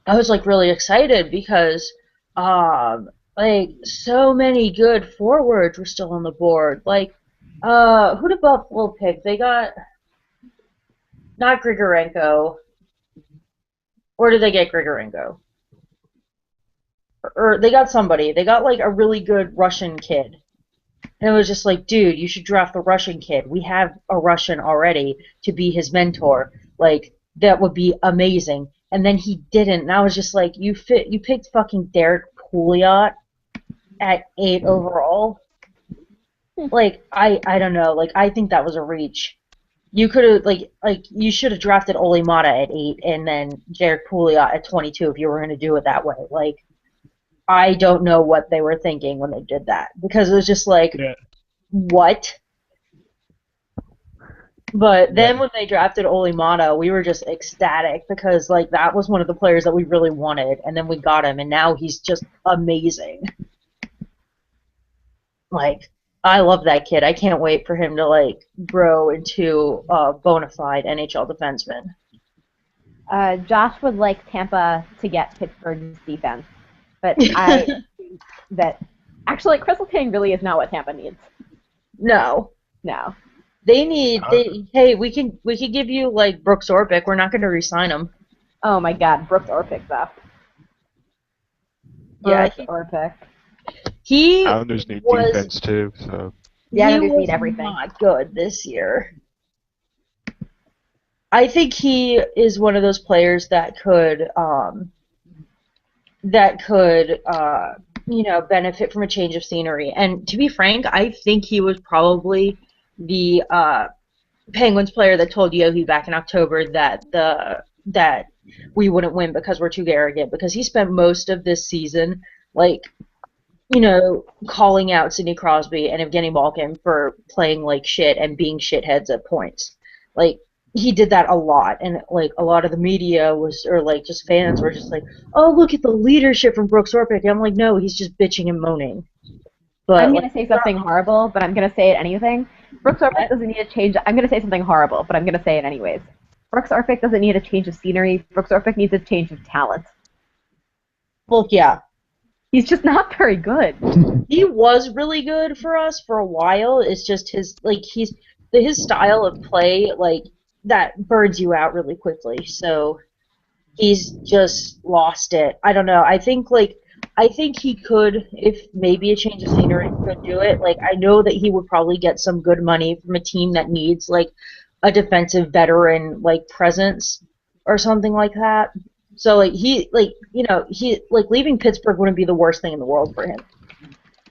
I was, like, really excited because, like, so many good forwards were still on the board. Like, who did Buffalo pick? They got not Grigorenko, or did they get Grigorenko? Or they got somebody. They got, like, a really good Russian kid. And it was just like, dude, you should draft the Russian kid. We have a Russian already to be his mentor. Like, that would be amazing. And then he didn't. And I was just like, you picked fucking Derek Pouliot at 8 overall. Like, I don't know. Like, I think that was a reach. You could have, like you should have drafted Ole Mata at 8 and then Derek Pouliot at 22 if you were going to do it that way. Like, I don't know what they were thinking when they did that, because it was just like, what? But then when they drafted Olimata, we were just ecstatic because like that was one of the players that we really wanted, and then we got him, and now he's just amazing. Like I love that kid. I can't wait for him to like grow into a bona fide NHL defenseman. Josh would like Tampa to get Pittsburgh's defense, but I think that actually Crystal King really is not what Tampa needs. No. No. Hey, we can give you like Brooks Orpik. We're not going to re-sign him. Oh my God, Brooks Orpik though. Yeah, Brooks Orpik. He Islanders need was defense too, so The Islanders he was need everything. not good this year. I think he is one of those players that could benefit from a change of scenery. And to be frank, I think he was probably the Penguins player that told Yohi back in October that we wouldn't win because we're too arrogant, because he spent most of this season like calling out Sidney Crosby and Evgeny Malkin for playing like shit and being shitheads at points. Like he did that a lot, and like a lot of the media or like just fans were just like, "Oh, look at the leadership from Brooks Orpik." And I'm like, "No, he's just bitching and moaning." But I'm going to say something horrible, but I'm going to say it anything. Brooks Orpik doesn't need a change. I'm going to say something horrible, but I'm going to say it anyways. Brooks Orpik doesn't need a change of scenery. Brooks Orpik needs a change of talent. Well, yeah. He's just not very good. He was really good for us for a while. It's just his style of play, like, that burns you out really quickly. So he's just lost it. I don't know. I think he could, if maybe a change of scenery could do it. Like, I know that he would probably get some good money from a team that needs like a defensive veteran like presence or something like that. So like he leaving Pittsburgh wouldn't be the worst thing in the world for him.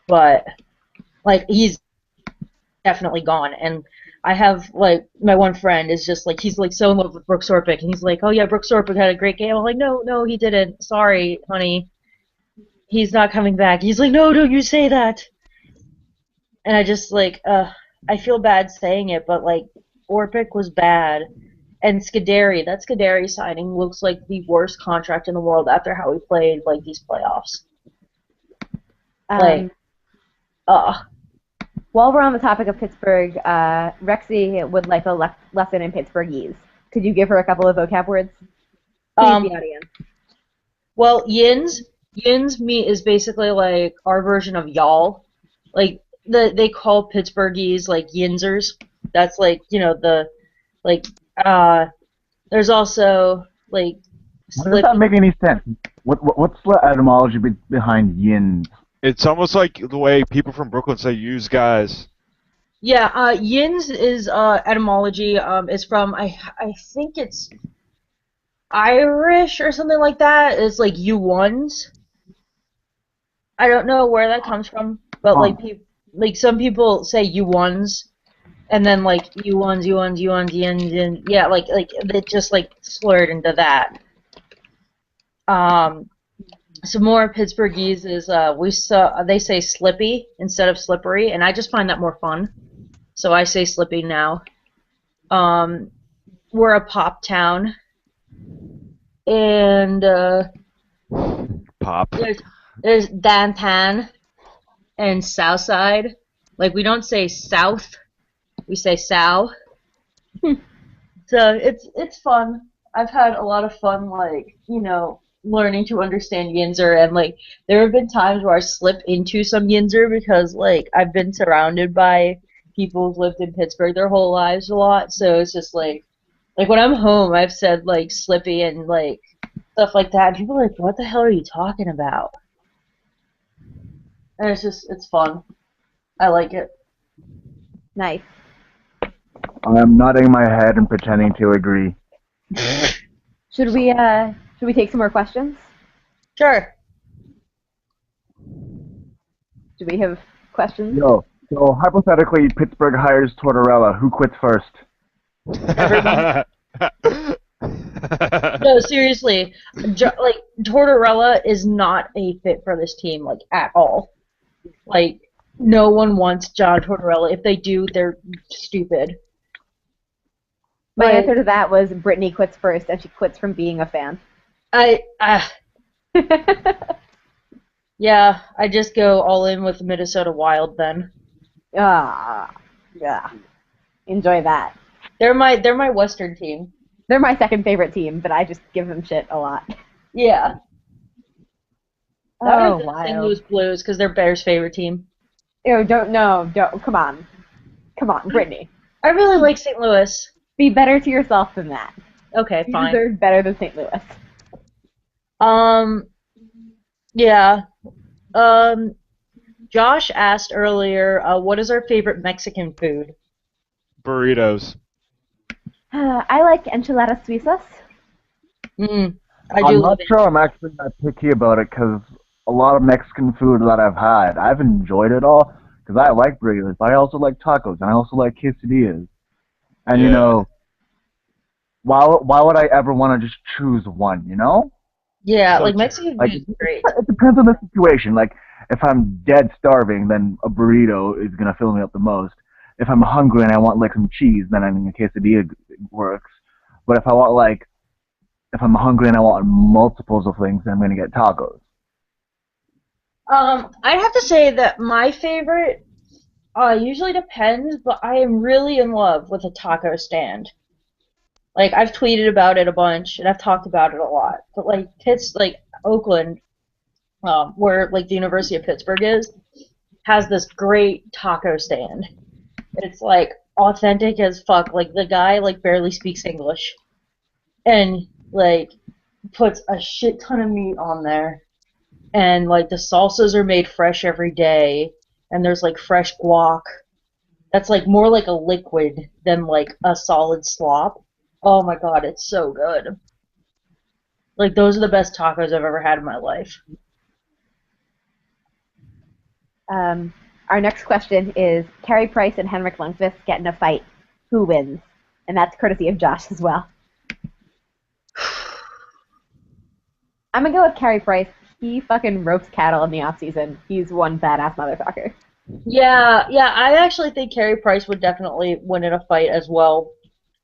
But like he's definitely gone. And I have like my one friend is just like he's like so in love with Brooks Orpik, and he's like, "Oh yeah, Brooks Orpik had a great game." I'm like, "No, he didn't. Sorry, honey. He's not coming back." He's like, "No, don't you say that." And I just like I feel bad saying it, but like Orpik was bad. And that Scuderi signing looks like the worst contract in the world after how he played like these playoffs. While we're on the topic of Pittsburgh, Rexy would like a lesson in Pittsburghese. Could you give her a couple of vocab words? Please, the audience. Well, yins is basically like our version of y'all. Like they call Pittsburghese like yinsers. That's like there's also like. How does that make any sense? What's the etymology behind yin? it's almost like the way people from Brooklyn say "use guys." Yeah, yins is etymology. Is from I think it's Irish or something like that. It's like you ones. I don't know where that comes from, but like some people say you ones, and then like you ones, yeah, like it just like slurred into that. Some more Pittsburghese is they say slippy instead of slippery, and I just find that more fun. So I say slippy now. We're a pop town, and Pop. there's downtown and south side. Like we don't say south, we say sow. So it's fun. I've had a lot of fun, like learning to understand Yinzer, and like there have been times where I slip into some Yinzer because like I've been surrounded by people who've lived in Pittsburgh their whole lives a lot, so it's just like when I'm home I've said like slippy and like stuff like that, and people are like, what the hell are you talking about? And it's fun. I like it. Nice. I'm nodding my head and pretending to agree. Should we take some more questions? Sure. Do we have questions? Yo, so hypothetically, Pittsburgh hires Tortorella. Who quits first? No, seriously, like Tortorella is not a fit for this team, like at all. Like no one wants John Tortorella. If they do, they're stupid. My But answer to that was Brittany quits first, and she quits from being a fan. Yeah, I just go all in with the Minnesota Wild then. Ah, yeah. Enjoy that. They're my Western team. They're my second favorite team, but I just give them shit a lot. Yeah. That or Oh, the St. wild. Louis Blues because they're Bears' favorite team. Ew, don't, come on. Come on, Brittany. I really like St. Louis. Be better to yourself than that. Okay, You fine. deserve better than St. Louis. Um, yeah. Um, Josh asked earlier, what is our favorite Mexican food? Burritos. I like enchiladas suizas. Mm, I do I'm love not it. sure I'm actually that picky about it because a lot of Mexican food that I've had, I've enjoyed it all because I like burritos. I also like tacos and I also like quesadillas. And Yeah. why would I ever want to just choose one? Yeah, So like true. Mexican Like food is great. it depends on the situation. Like if I'm dead starving, then a burrito is gonna fill me up the most. If I'm hungry and I want like some cheese, then I mean a quesadilla works. But if I'm hungry and I want multiples of things, then I'm gonna get tacos. I'd have to say that my favorite usually depends, but I am really in love with a taco stand. Like I've tweeted about it a bunch and I've talked about it a lot. But like like Oakland, where like the University of Pittsburgh is, has this great taco stand. It's like authentic as fuck. Like the guy like barely speaks English and like puts a shit ton of meat on there. And like the salsas are made fresh every day and there's like fresh guac. That's like more like a liquid than like a solid slop. Oh my god, it's so good. Like those are the best tacos I've ever had in my life. Our next question is Carey Price and Henrik Lundqvist get in a fight. Who wins? And that's courtesy of Josh as well. I'm gonna go with Carey Price. He fucking ropes cattle in the off season. He's one badass motherfucker. Yeah, yeah, I actually think Carey Price would definitely win in a fight as well.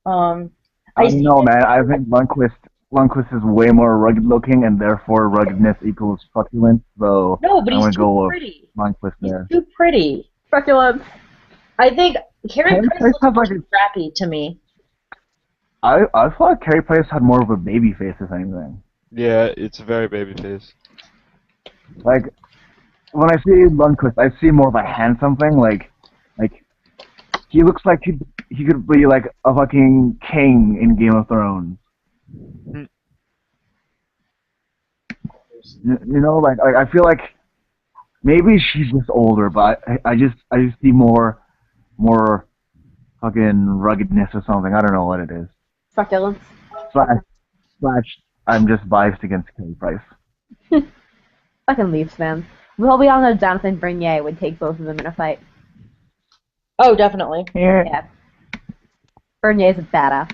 Um, I I don't see know, it. man. I think Lundqvist is way more rugged looking, and therefore ruggedness equals truculence. So No, but I'm he's gonna too go with pretty. Lundqvist He's there. too pretty. Truculence. I think Carey Carey Price Price looks has more like a, scrappy to me. I thought Carey Price had more of a baby face, if anything. Yeah, it's a very baby face. Like when I see Lundqvist, I see more of a handsome thing. Like he looks like he could be like a fucking king in Game of Thrones. Hmm. Like I feel like maybe she's just older, but I just see more fucking ruggedness or something. I don't know what it is. Truculence. Slash slash I'm just biased against Kelly Price. Fucking Leafs fans. Well, we all know Jonathan Bernier would take both of them in a fight. Oh, definitely. Yeah. Yeah. Bernier's a badass.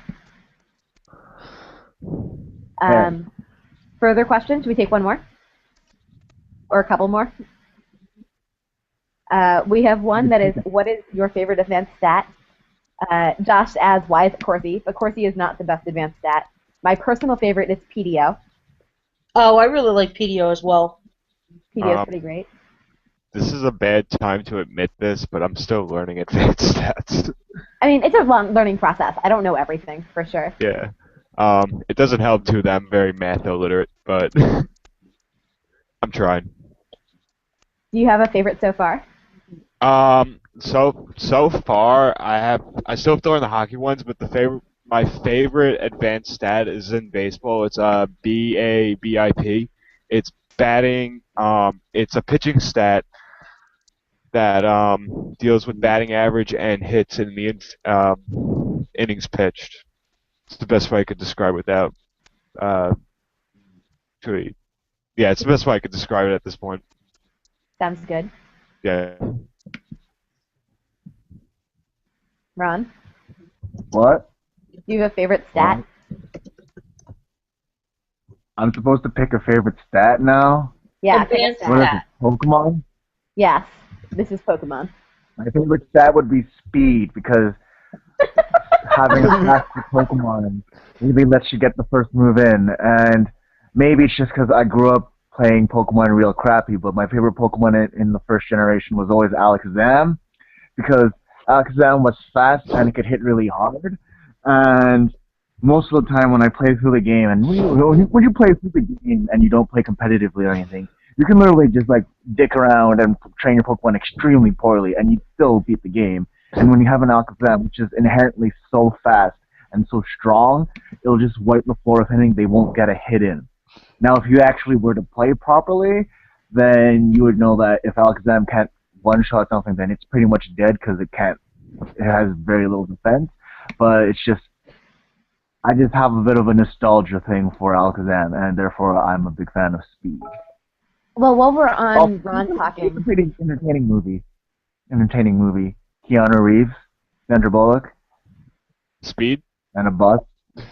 Yeah. Further questions? Should we take one more? Or a couple more? We have one that is, what is your favorite advanced stat? Josh adds, why is it Corsi? But Corsi is not the best advanced stat. My personal favorite is PDO. Oh, I really like PDO as well. PDO is Um, pretty great. this is a bad time to admit this, but I'm still learning advanced stats. I mean, it's a long learning process. I don't know everything, for sure. Yeah. It doesn't help too that I'm very math illiterate, but I'm trying. Do you have a favorite so far? So far I still have to learn the hockey ones, but my favorite advanced stat is in baseball. It's BABIP. It's batting. It's a pitching stat that deals with batting average and hits in the innings pitched. It's the best way I could describe it without actually. Yeah, it's the best way I could describe it at this point. Sounds good. Yeah. Ron, What? do you have a favorite stat? I'm supposed to pick a favorite stat now? Yeah, pick a Advanced What is stat. it? Pokemon? Yes, this is Pokemon. My favorite stat would be speed because having a faster Pokemon really lets you get the first move in. And maybe it's just because I grew up playing Pokemon real crappy, but my favorite Pokemon in the first generation was always Alakazam because Alakazam was fast and it could hit really hard. And most of the time when I play through the game, and when you play through the game and you don't play competitively or anything, you can literally just like dick around and train your Pokemon extremely poorly, and you still beat the game. And when you have an Alakazam, which is inherently so fast and so strong, it'll just wipe the floor with anything. They won't get a hit in. Now, if you actually were to play properly, then you would know that if Alakazam can't one-shot something, then it's pretty much dead because it can't. It has very little defense. But it's just I just have a bit of a nostalgia thing for Alakazam, and therefore I'm a big fan of Speed. Well, while we're on Oh, Ron it's a talking, pretty entertaining movie. Entertaining movie. Keanu Reeves, Sandra Bullock, Speed? and a bus. Did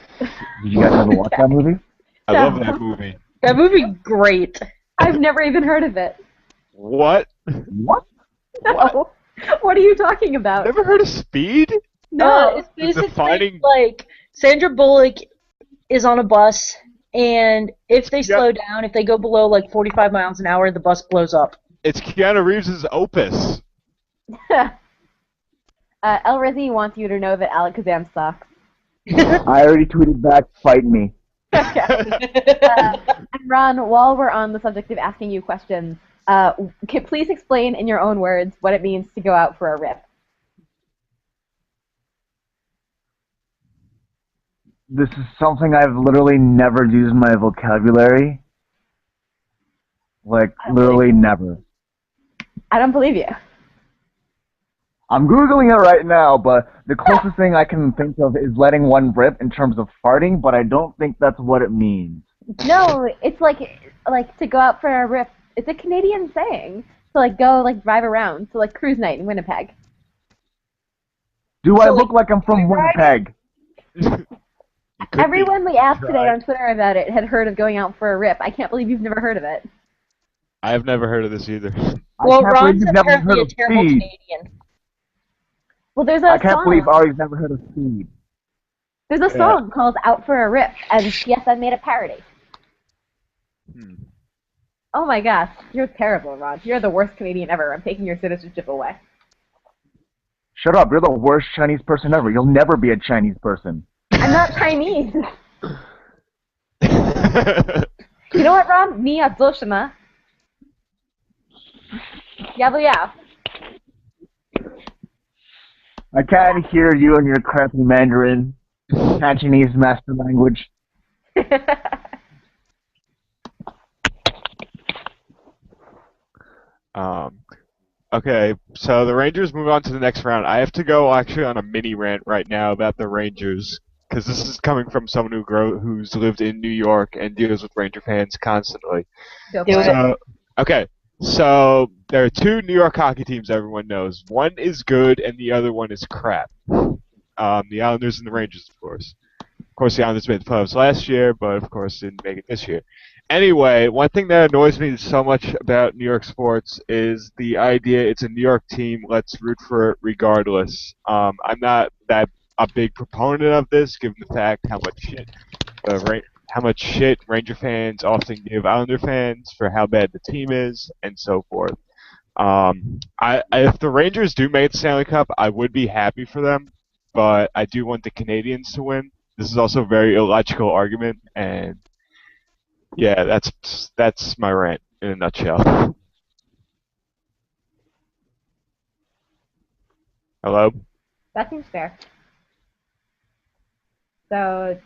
you guys ever watch that movie? I love that movie. That movie, great. I've never even heard of it. What? What? No. What are you talking about? Never heard of Speed? No. It's basically defining- like Sandra Bullock is on a bus, and if they slow down, if they go below like 45 miles an hour, the bus blows up. It's Keanu Reeves' opus. El Rizzi wants you to know that Alakazam sucks. I already tweeted back, fight me. Okay. And Ron, while we're on the subject of asking you questions, please explain in your own words what it means to go out for a rip. This is something I've literally never used in my vocabulary. Like, literally never. I don't believe you. I'm Googling it right now, but the closest thing I can think of is letting one rip in terms of farting, but I don't think that's what it means. No, it's like to go out for a rip. It's a Canadian saying. To like go like drive around. So like cruise night in Winnipeg. Do I look like I'm from Winnipeg? Everyone we asked today on Twitter about it had heard of going out for a rip. I can't believe you've never heard of it. I have never heard of this either. Well, I can't believe Ron's you've never apparently heard a of terrible Speed. Canadian. Well, there's I a can't song. believe Ari's never heard of Speed. There's a song called "Out for a Rip," and TSN made a parody. Oh my gosh, you're terrible, Ron. You're the worst Canadian ever. I'm taking your citizenship away. Shut up, you're the worst Chinese person ever. You'll never be a Chinese person. I'm not Chinese. You know what, Ron? 你要做什么? 要不要? I can't hear you in your crappy Mandarin, Cantonese master language. Okay, so the Rangers move on to the next round. I have to go actually on a mini rant right now about the Rangers, because this is coming from someone who's lived in New York and deals with Ranger fans constantly. Do it. Okay, so there are two New York hockey teams everyone knows. One is good and the other one is crap. The Islanders and the Rangers, of course. Of course, the Islanders made the playoffs last year, but of course didn't make it this year. Anyway, one thing that annoys me so much about New York sports is the idea it's a New York team, let's root for it regardless. I'm not that a big proponent of this, given the fact how much shit Ranger fans often give Islander fans for how bad the team is, and so forth. If the Rangers do make the Stanley Cup, I would be happy for them, but I do want the Canadians to win. This is also a very illogical argument, and yeah, that's my rant in a nutshell. Hello? That seems fair. So,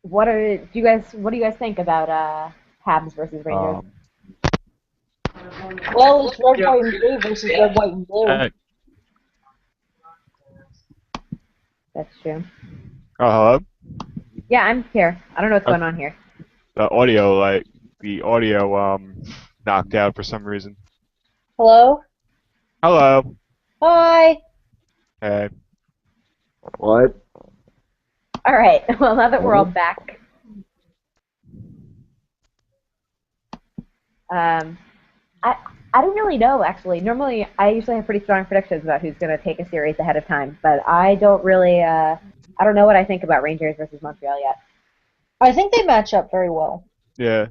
what do you guys think about Habs versus Rangers? Well, it's red, white, and blue versus red, white, and blue. That's true. Oh, hello? Yeah, I'm here. I don't know what's going on here. The audio knocked out for some reason. Hello? Hello. Hi. Hey. What? All right. Well, now that we're all back, I I don't really know, actually. Normally, I usually have pretty strong predictions about who's going to take a series ahead of time, but I don't really, I don't know what I think about Rangers versus Montreal yet. I think they match up very well. Yeah.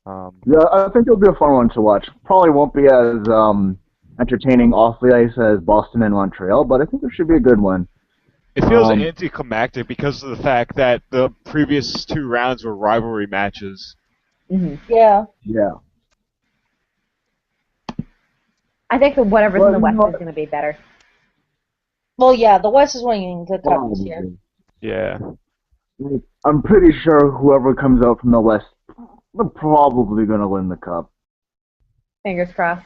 Yeah, I think it'll be a fun one to watch. Probably won't be as entertaining off the ice as Boston and Montreal, but I think it should be a good one. It feels Um, anticlimactic because of the fact that the previous 2 rounds were rivalry matches. Hmm. Yeah. yeah. I think that whatever's in Well, the you West know, is going to be better. Well, yeah, the West is winning the cup this year. probably. Yeah. Like, I'm pretty sure whoever comes out from the West, they're probably gonna win the cup. Fingers crossed.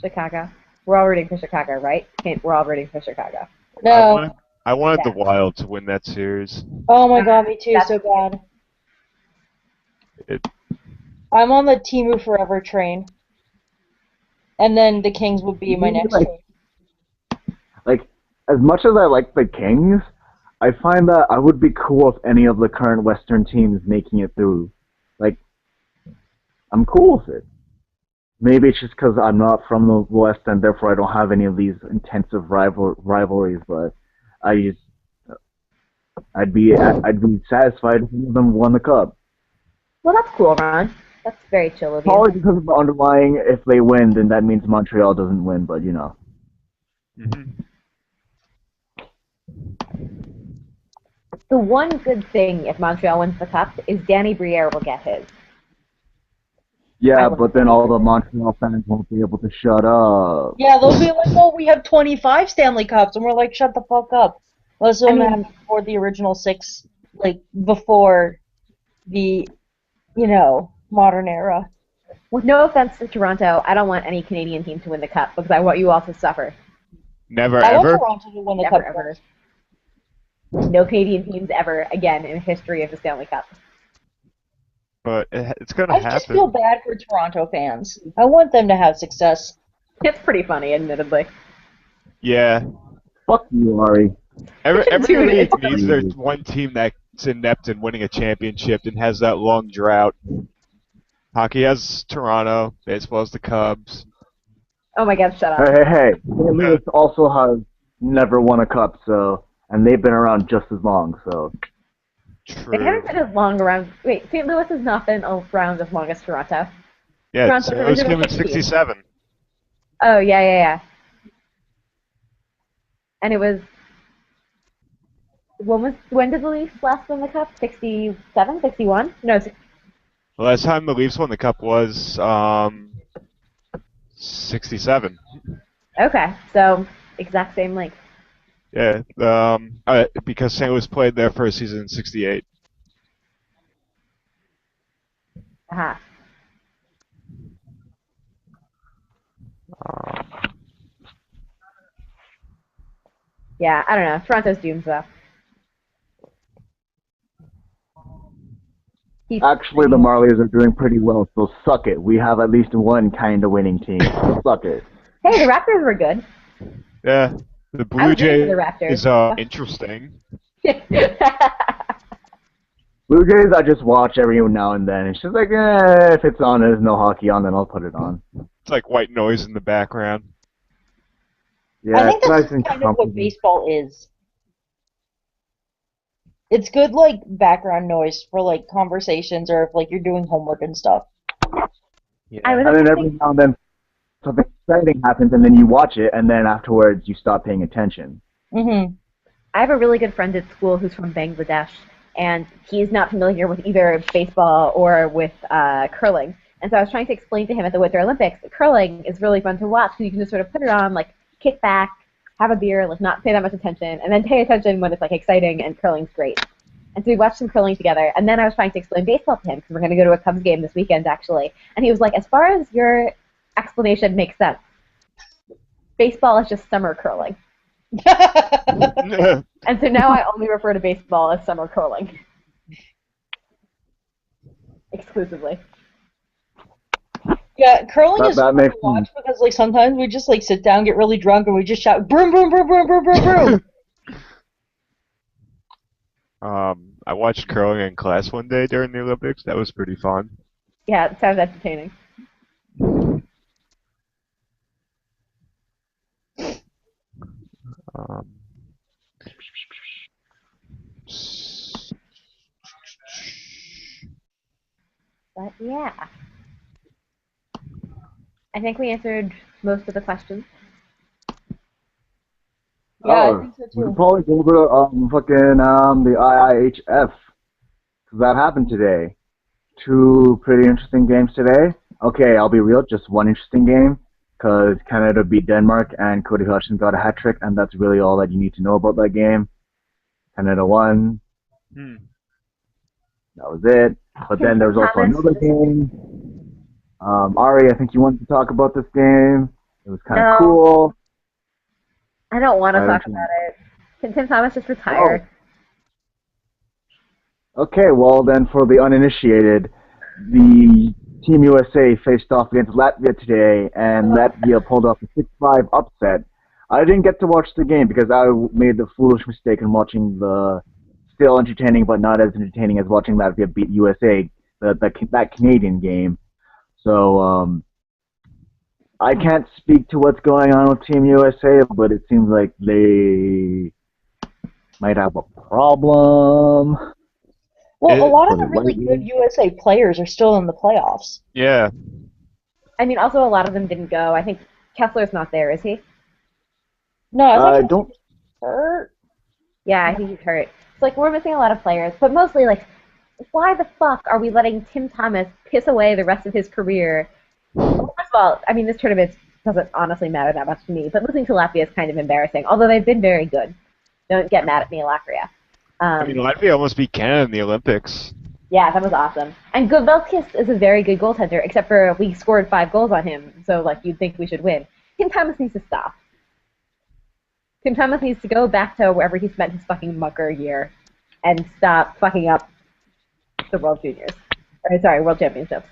Chicago. We're all rooting for Chicago, right? We're all rooting for Chicago. I No. wanted, I wanted the Yeah. Wild to win that series. Oh my god, me too, That's- so bad. It, I'm on the Timu Forever train. And then the Kings would be my next Like, choice. like, as much as I like the Kings, I find that I would be cool if any of the current Western teams making it through. Like, I'm cool with it. Maybe it's just because I'm not from the West and therefore I don't have any of these intensive rivalries, but I just, I'd be satisfied if any of them won the cup. Well, that's cool, Ron. That's very chill of you. Probably because of the underlying, if they win, then that means Montreal doesn't win, but you know. mhm. The one good thing if Montreal wins the cup is Danny Briere will get his. Yeah, I would but then agree all with the it. Montreal fans won't be able to shut up. Yeah, they'll be like, oh, we have 25 Stanley Cups. And we're like, shut the fuck up. Let's I them mean- have before the original 6, like, before the, modern era. With no offense to Toronto, I don't want any Canadian team to win the cup because I want you all to suffer. Never I want ever. Toronto to win the Never cup. ever. No Canadian teams ever again in the history of the Stanley Cup. But it's gonna I just feel happen. bad for Toronto fans. I want them to have success. It's pretty funny, admittedly. Yeah. Fuck you, Ari. Every Dude, league it's needs their one team that's inept in winning a championship and has that long drought. Hockey has Toronto. Baseball has the Cubs. Oh my god, shut up. Hey. St. Louis also has never won a cup, so, and they've been around just as long, so. They True. haven't been as long around. Wait, St. Louis has not been around as long as Toronto. Yeah, Toronto's St. Louis original came in 16. '67. Oh, yeah. And it was. When did the Leafs last win the cup? 67? 61? No, The last time the Leafs won the cup was '67. okay, so exact same length. Yeah. Because St. Louis played their first season in '68. Aha. Yeah, I don't know. Toronto's doomed, though. Actually, the Marlies are doing pretty well, so suck it. We have at least one kind of winning team, so suck it. Hey, the Raptors were good. Yeah. The I Blue was rooting Jays for the Raptors. is interesting. Blue Jays, I just watch every now and then. It's just like, if it's on, there's no hockey on, then I'll put it on. It's like white noise in the background. Yeah, I think it's that's nice and kind of what comfortable. baseball is. It's good, like, background noise for, like, conversations or if, like, you're doing homework and stuff. I was And then actually every now and then something exciting happens, and then you watch it, and then afterwards you stop paying attention. Mm-hmm. I have a really good friend at school who's from Bangladesh, and he's not familiar with either baseball or with curling. And so I was trying to explain to him at the Winter Olympics that curling is really fun to watch because you can just sort of put it on, like, kick back, have a beer, like, not pay that much attention, and then pay attention when it's, like, exciting and curling's great. And so we watched some curling together, and then I was trying to explain baseball to him because we're going to go to a Cubs game this weekend, actually. And he was like, as far as your explanation makes sense, baseball is just summer curling. And so now I only refer to baseball as summer curling. Exclusively. Yeah, curling That- is that fun makes to watch because, like, sometimes we just, like, sit down, get really drunk, and we just shout, broom, broom, broom, broom, broom, broom, broom. I watched curling in class one day during the Olympics. That was pretty fun. Yeah, it sounds entertaining. But yeah, I think we answered most of the questions. Yeah, I Oh, think so we could too. probably go over the IIHF because that happened today. Two pretty interesting games today. Okay, I'll be real, just one interesting game because Canada beat Denmark and Cody Hutchins got a hat trick, and that's really all that you need to know about that game. Canada won. Hmm. That was it. But Can then there Tim was also Thomas another just game. Ari, I think you wanted to talk about this game. It was kind of no? cool. I don't want to Why talk don't about you? it. Can Tim Thomas just Oh, retire? okay. Well, then for the uninitiated, the Team USA faced off against Latvia today, and Latvia pulled off a 6-5 upset. I didn't get to watch the game because I made the foolish mistake in watching the still entertaining but not as entertaining as watching Latvia beat USA, that Canadian game. So I can't speak to what's going on with Team USA, but it seems like they might have a problem. Well, a It, lot of Put the it really good lightly. USA players are still in the playoffs. yeah. I mean, also a lot of them didn't go. I think Kessler's not there, is he? No, I thought Kelsey Don't was hurt. Yeah, I think he's hurt. It's like we're missing a lot of players, but mostly like, why the fuck are we letting Tim Thomas piss away the rest of his career? Well, first of all, I mean, this tournament doesn't honestly matter that much to me, but losing to Latvia is kind of embarrassing. Although they've been very good. Don't get mad at me, Latvia. I mean, Um, Latvia almost beat Canada in the Olympics. yeah, that was awesome. And Govelskis is a very good goaltender, except for we scored 5 goals on him, so like you'd think we should win. Tim Thomas needs to stop. Tim Thomas needs to go back to wherever he spent his fucking mucker year and stop fucking up the World Juniors. Or, sorry, World Championships.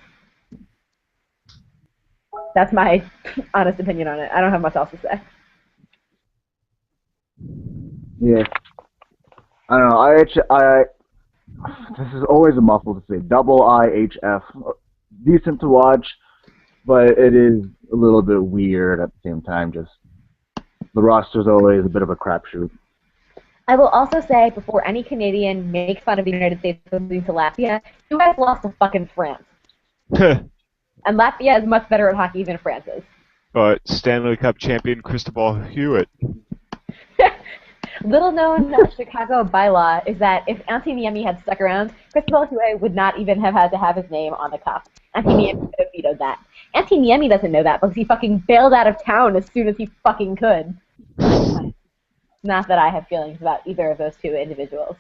That's my honest opinion on it. I don't have much else to say. yeah. I don't know. This is always a mouthful to say. Double IHF, decent to watch, but it is a little bit weird at the same time. Just the roster's always a bit of a crapshoot. I will also say, before any Canadian makes fun of the United States for losing to Latvia, you guys lost to fucking France. And Latvia is much better at hockey than France is. But Stanley Cup champion Cristobal Hewitt. Little known Chicago bylaw is that if Antiniemi had stuck around, Cristobal Huet would not even have had to have his name on the cup. Antiniemi could have vetoed that. Antiniemi doesn't know that because he fucking bailed out of town as soon as he fucking could. Not that I have feelings about either of those two individuals.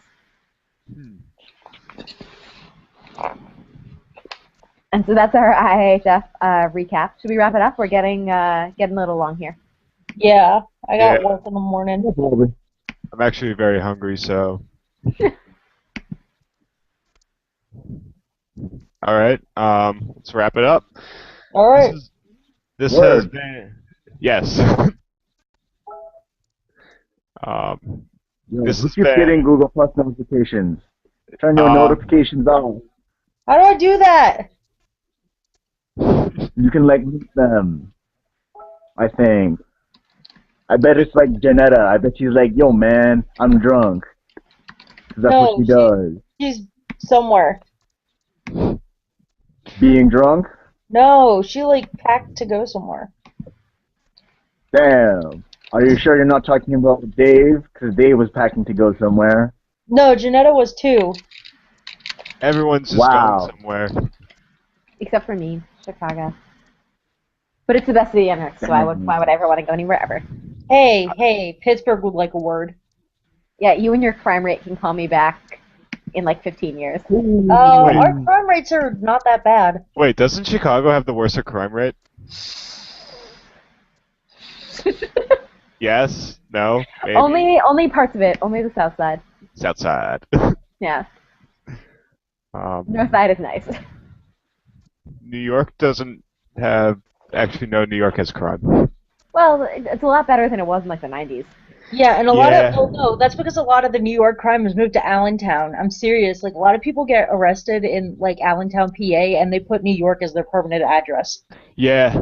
And so that's our IHF recap. Should we wrap it up? We're getting a little long here. Yeah, I got Yeah. work in the morning. I'm actually very hungry, so. All right. Let's wrap it up. All This right. is this has Word. been yes. um, Yo, this who has keeps getting been Google Plus notifications? Turn your um. notifications on. How do I do that? You can like mute them. I think. I bet it's like Janetta. I bet she's like, yo, man, I'm drunk. 'Cause that's what No, she does. she's somewhere. Being drunk? No, she like packed to go somewhere. Damn. Are you sure you're not talking about Dave? Because Dave was packing to go somewhere. No, Janetta was too. Everyone's just going Wow. somewhere. Except for me, Chicago. But it's the best city on earth, so why would I ever want to go anywhere ever? Hey, Pittsburgh would like a word. Yeah, you and your crime rate can call me back in like 15 years. Wait. Our crime rates are not that bad. Wait, doesn't Chicago have the worst crime rate? Yes? No? Maybe? Only parts of it. Only the south side. It's outside. Yeah, um, north side is nice. New York doesn't have. Actually, no, New York has crime. Well, it's a lot better than it was in like the 90s. Yeah, and a lot Yeah. of no, that's because a lot of the New York crime has moved to Allentown. I'm serious. Like a lot of people get arrested in like Allentown, PA, and they put New York as their permanent address. Yeah.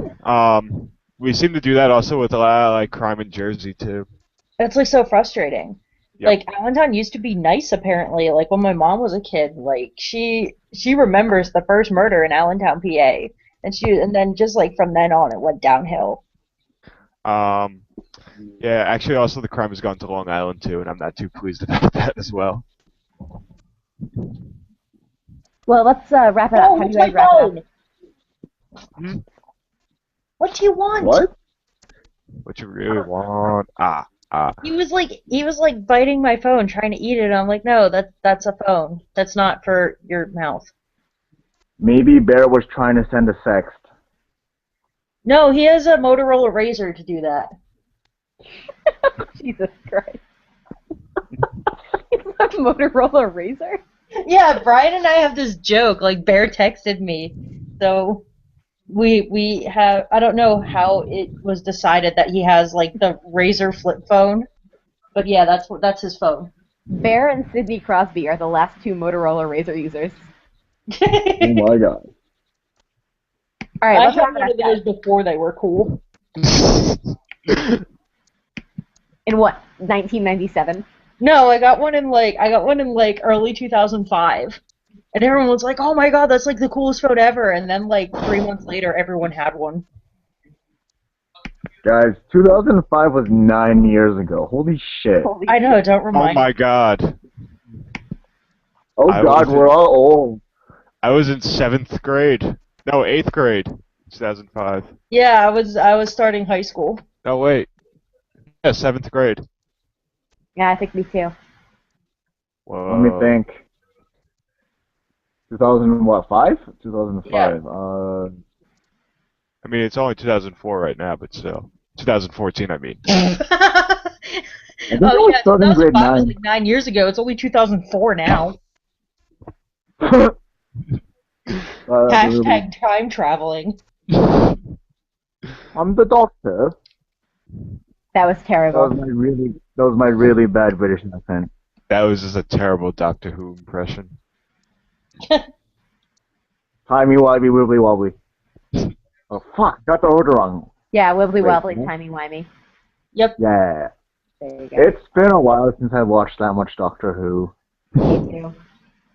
We seem to do that also with a lot of like crime in Jersey too. It's like so frustrating. Yep. Like Allentown used to be nice apparently. Like when my mom was a kid, like she remembers the first murder in Allentown, PA. And then just like from then on it went downhill. Um, yeah, actually, also the crime has gone to Long Island too, and I'm not too pleased about that as well. Well, let's wrap it up. Oh, How do what's you my guys wrap it up? phone? Hmm? What do you want? What? What you really want? Ah. He was like biting my phone, trying to eat it. I'm like, no, that's a phone. That's not for your mouth. Maybe Bear was trying to send a sext. No, he has a Motorola Razor to do that. Jesus Christ. It's a Motorola Razor? Yeah, Brian and I have this joke. Like Bear texted me, so we have. I don't know how it was decided that he has like the Razor flip phone, but yeah, that's his phone. Bear and Sidney Crosby are the last two Motorola Razor users. Oh my god. All right, I let's had wrap it one up, of guys. those before they were cool. In what, 1997? No, I got one in early 2005. And everyone was like, "Oh my god, that's like the coolest phone ever." And then like 3 months later, everyone had one. Guys, 2005 was 9 years ago. Holy shit. Holy I know, don't Oh remind my me. God. Oh I god, was we're in all old. I was in seventh grade. No, eighth grade. 2005. Yeah, I was starting high school. No, wait. Yeah, seventh grade. Yeah, I think me too. Let me Whoa. think. 2005? Yeah. 2005. I mean, it's only 2004 right now, but still. 2014, I mean. Oh I think I was yeah, starting grade 2005 was 9. like 9 years ago. It's only 2004 now. Really, Hashtag time traveling. I'm the doctor. That was terrible. That was my really bad British accent. That was just a terrible Doctor Who impression. Timey wimey wibbly wobbly. Oh fuck, got the order wrong. Yeah, wibbly Wait, wobbly, what? timey wimey. Yep. Yeah. There you go. It's been a while since I watched that much Doctor Who. Me too.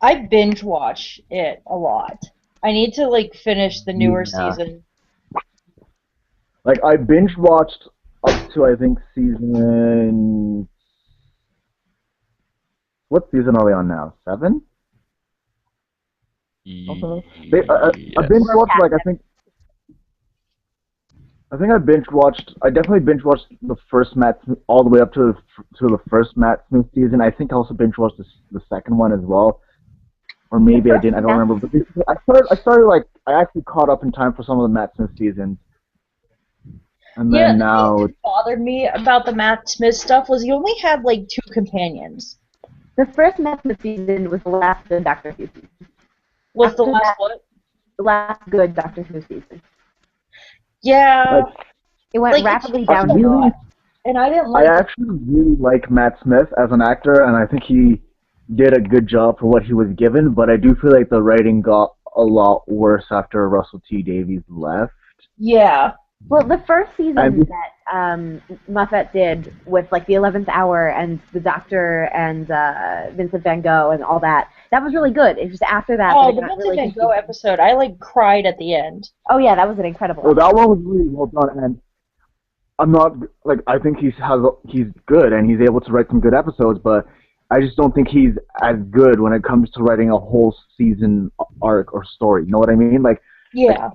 I binge watch it a lot. I need to like finish the newer Yeah. season. Like I binge watched up to I think season. What season are we on now? 7? I binge Yes. watched like I binge watched. I definitely binge watched the first Matt Smith all the way up to the first Matt Smith season. I think I also binge watched the second one as well, or maybe I first didn't. I don't Matt- remember. But basically, I started like I actually caught up in time for some of the Matt Smith seasons, and Yeah, then the thing now that bothered me about the Matt Smith stuff was he only had like 2 companions. The first Matt Smith season was the last good Doctor Who season. Was the After last that, what? the last good Doctor Who season. Yeah, like It went like it rapidly changed a downhill. really, lot, and I didn't I like it. actually really like Matt Smith as an actor, and I think he did a good job for what he was given. But I do feel like the writing got a lot worse after Russell T Davies left. Yeah, Well, the first season And that Moffat did with like the 11th Hour and the Doctor and Vincent Van Gogh and all that, that was really good. It's just after that oh, that it the got Vincent really Van Gogh confusing. episode, I like cried at the end. Oh yeah, that was an incredible so episode. that one was really well done, and I'm not like I think he's good and he's able to write some good episodes, but I just don't think he's as good when it comes to writing a whole season arc or story. You know what I mean? Like Yeah,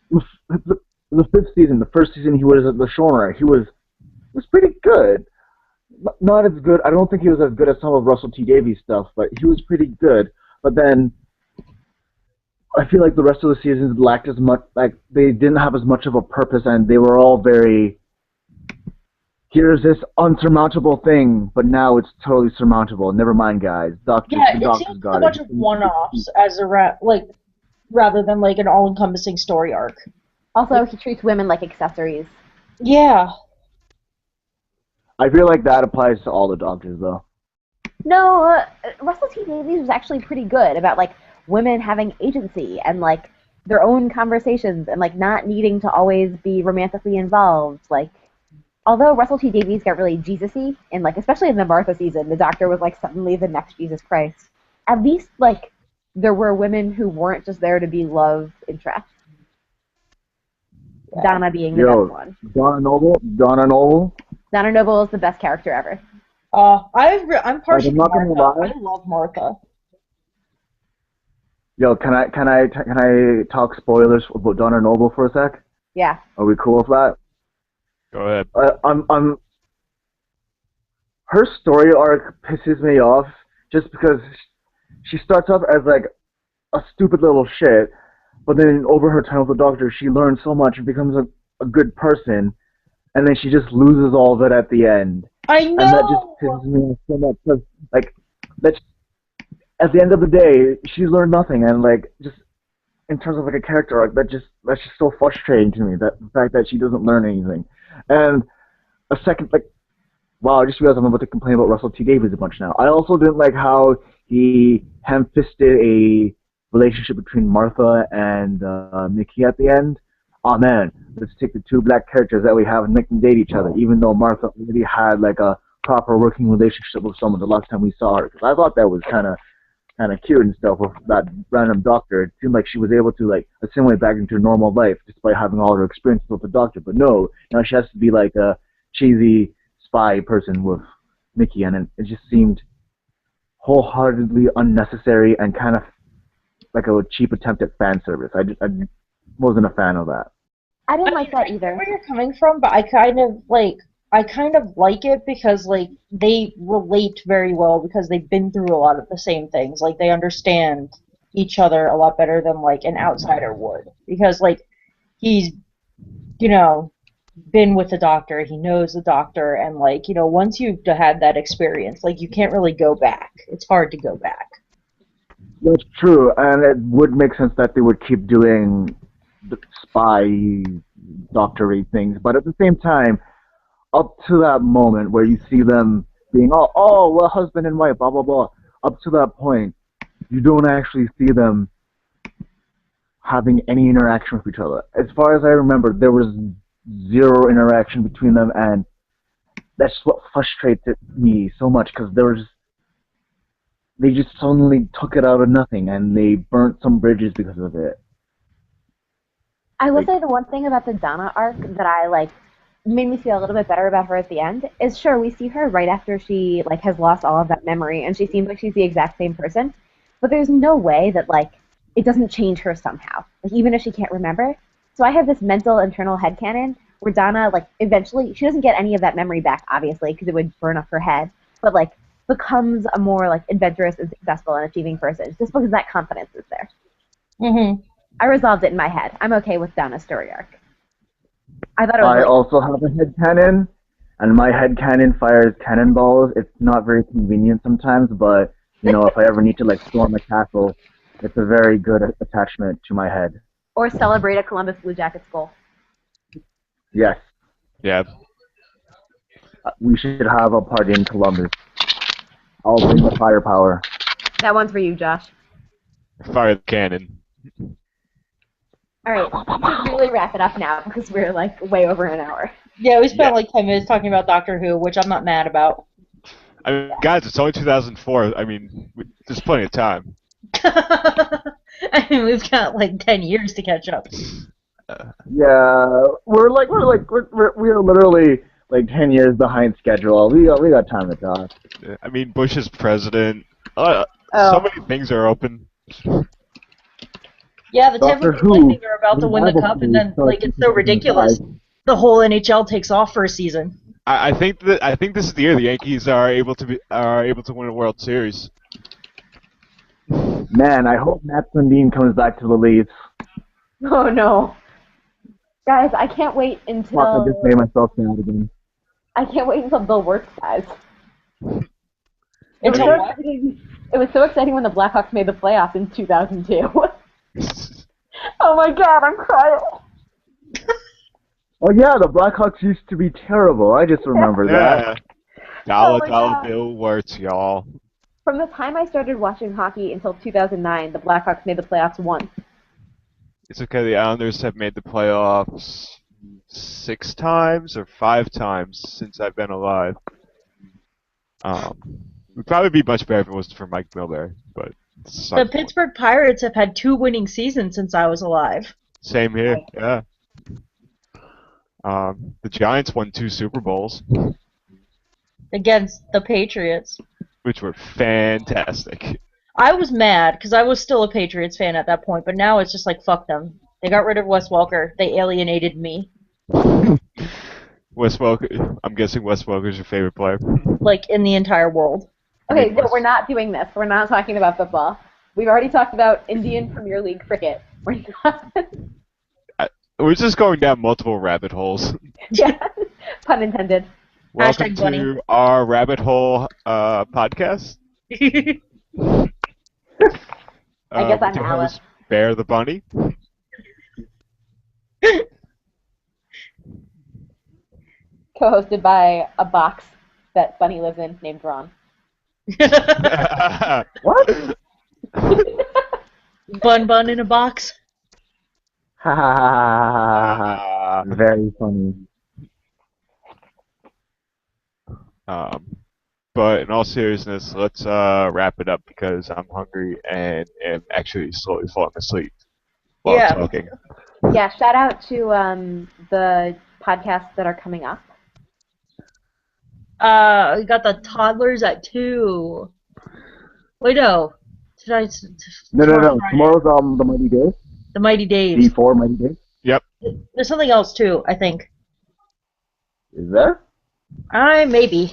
the, the fifth season, the first season, he was the showrunner. He was pretty good. Not as good. I don't think he was as good as some of Russell T Davies stuff, but he was pretty good. But then I feel like the rest of the seasons lacked as much. Like they didn't have as much of a purpose, and they were all very. Here's this unsurmountable thing, but now it's totally surmountable. Never mind, guys. yeah, The it doctor's seems a got bunch of it. one-offs as like rather than like an all-encompassing story arc. Also, he treats women like accessories. Yeah, I feel like that applies to all the doctors, though. No, Russell T Davies was actually pretty good about like women having agency and like their own conversations and like not needing to always be romantically involved. Like although Russell T Davies got really Jesus-y, and like especially in the Martha season, the Doctor was like suddenly the next Jesus Christ. At least like there were women who weren't just there to be love interests. Donna being the best Yo, one. Donna Noble. Donna Noble is the best character ever. I'm Like, partial I'm to not gonna Martha. lie. I love Martha. Yo, can I talk spoilers about Donna Noble for a sec? Yeah. Are we cool with that? Go ahead. Her story arc pisses me off just because she starts off as like a stupid little shit, but then over her time with the Doctor, she learns so much and becomes a good person, and then she just loses all of it at the end. I And that just know. pisses me off so much because like that's at the end of the day, she learned nothing, and like just in terms of like a character arc, that's just so frustrating to me. That the fact that she doesn't learn anything, and a second like wow, I just realized I'm about to complain about Russell T Davies a bunch now. I also didn't like how he ham-fisted a relationship between Martha and Mickey at the end. Oh man, let's take the two black characters that we have and make them date each other, even though Martha already had like a proper working relationship with someone the last time we saw her. Because I thought that was kind of cute and stuff with that random doctor. It seemed like she was able to like assimilate back into normal life despite having all her experiences with the doctor. But no, she has to be like a cheesy spy person with Mickey, and it just seemed wholeheartedly unnecessary and kind of like a cheap attempt at fan service. I wasn't a fan of that. I didn't I like mean, that I get either. where you're coming from, but I kind of like it because like they relate very well because they've been through a lot of the same things. Like they understand each other a lot better than like an outsider would because like he's you know been with the doctor, he knows the doctor, and like once you've had that experience, like you can't really go back. It's hard to go back. That's true, and it would make sense that they would keep doing the spy doctory things, but at the same time, up to that moment where you see them being well, husband and wife, blah blah blah. Up to that point, you don't actually see them having any interaction with each other. As far as I remember, there was zero interaction between them, and that's what frustrated me so much because they just suddenly took it out of nothing and they burnt some bridges because of it. I will Like, say the one thing about the Donna arc that I like made me feel a little bit better about her at the end is sure we see her right after she like has lost all of that memory and she seems like she's the exact same person, but there's no way that like it doesn't change her somehow. Like even if she can't remember. So I have this mental internal headcanon where Donna like eventually she doesn't get any of that memory back obviously because it would burn up her head, but like becomes a more like adventurous and successful and achieving person just because that confidence is there. Mm-hmm. I resolved it in my head. I'm okay with Donna's story arc. I thought it was I really also have a head cannon, and my head cannon fires cannonballs. It's not very convenient sometimes, but if I ever need to like storm a castle, it's a very good attachment to my head. or celebrate a Columbus Blue Jackets goal. Yes, Yeah. we should have a party in Columbus. I'll bring the firepower. That one's for you, Josh. Fire the cannon. All right, let's really wrap it up now because we're like way over an hour. Yeah, we spent Yeah. like 10 minutes talking about Doctor Who, which I'm not mad about. I mean, guys, it's only 2004. I mean, there's plenty of time. I mean, we've got like 10 years to catch up. Yeah, we're literally like 10 years behind schedule. We got time to talk. I mean, Bush is president. Oh. So many things are open. Yeah, the Tampa Doctor Bay Who. Lightning are about to We win the have a cup, and few then starts like in it's so ridiculous. 2005. The whole NHL takes off for a season. I think this is the year the Yankees are able to win a World Series. Man, I hope Matt Sundin comes back to the Leafs. Oh no, guys! I can't wait Fuck, I until just made myself sad again. Bill Wirtz dies. It It's was I so mean- exciting. It was so exciting when the Blackhawks made the playoffs in 2002. Oh my god, I'm crying. Oh yeah, the Blackhawks used to be terrible. I just remember that. Yeah. Oh my Dollar God. bill words, y'all. From the time I started watching hockey until 2009, the Blackhawks made the playoffs once. It's okay. The Islanders have made the playoffs 6 times or 5 times since I've been alive. Would probably be much better if it wasn't for Mike Milbury, but it's The unfortunate. Pittsburgh Pirates have had 2 winning seasons since I was alive. Same here, yeah. The Giants won 2 Super Bowls, Against the Patriots. which were fantastic. I was mad because I was still a Patriots fan at that point, but now it's just like, fuck them. They got rid of Wes Welker. They alienated me. Wes Welker, I'm guessing Wes Welker's your favorite player. Like, in the entire world. Okay, mean, no, we're not doing this. We're not talking about football. We've already talked about Indian Premier League cricket. We're not. We're just going down multiple rabbit holes. Yeah, pun intended. Welcome Hashtag bunny. to our rabbit hole podcast. I guess I'm with your Alice. host, Bear the Bunny. Co-hosted by a box that Bunny lives in named Ron. What? Bun in a box. Ha ha ha ha ha ha. Very funny. But in all seriousness, let's wrap it up because I'm hungry and am actually slowly falling asleep while Yeah. talking. Yeah, shout out to the podcasts that are coming up. We got the toddlers at 2. Wait, no. No. Friday. Tomorrow's the Mighty Days. The Mighty Daves. D4 Mighty Days. Yep. There's something else too, I think. Is there? Maybe.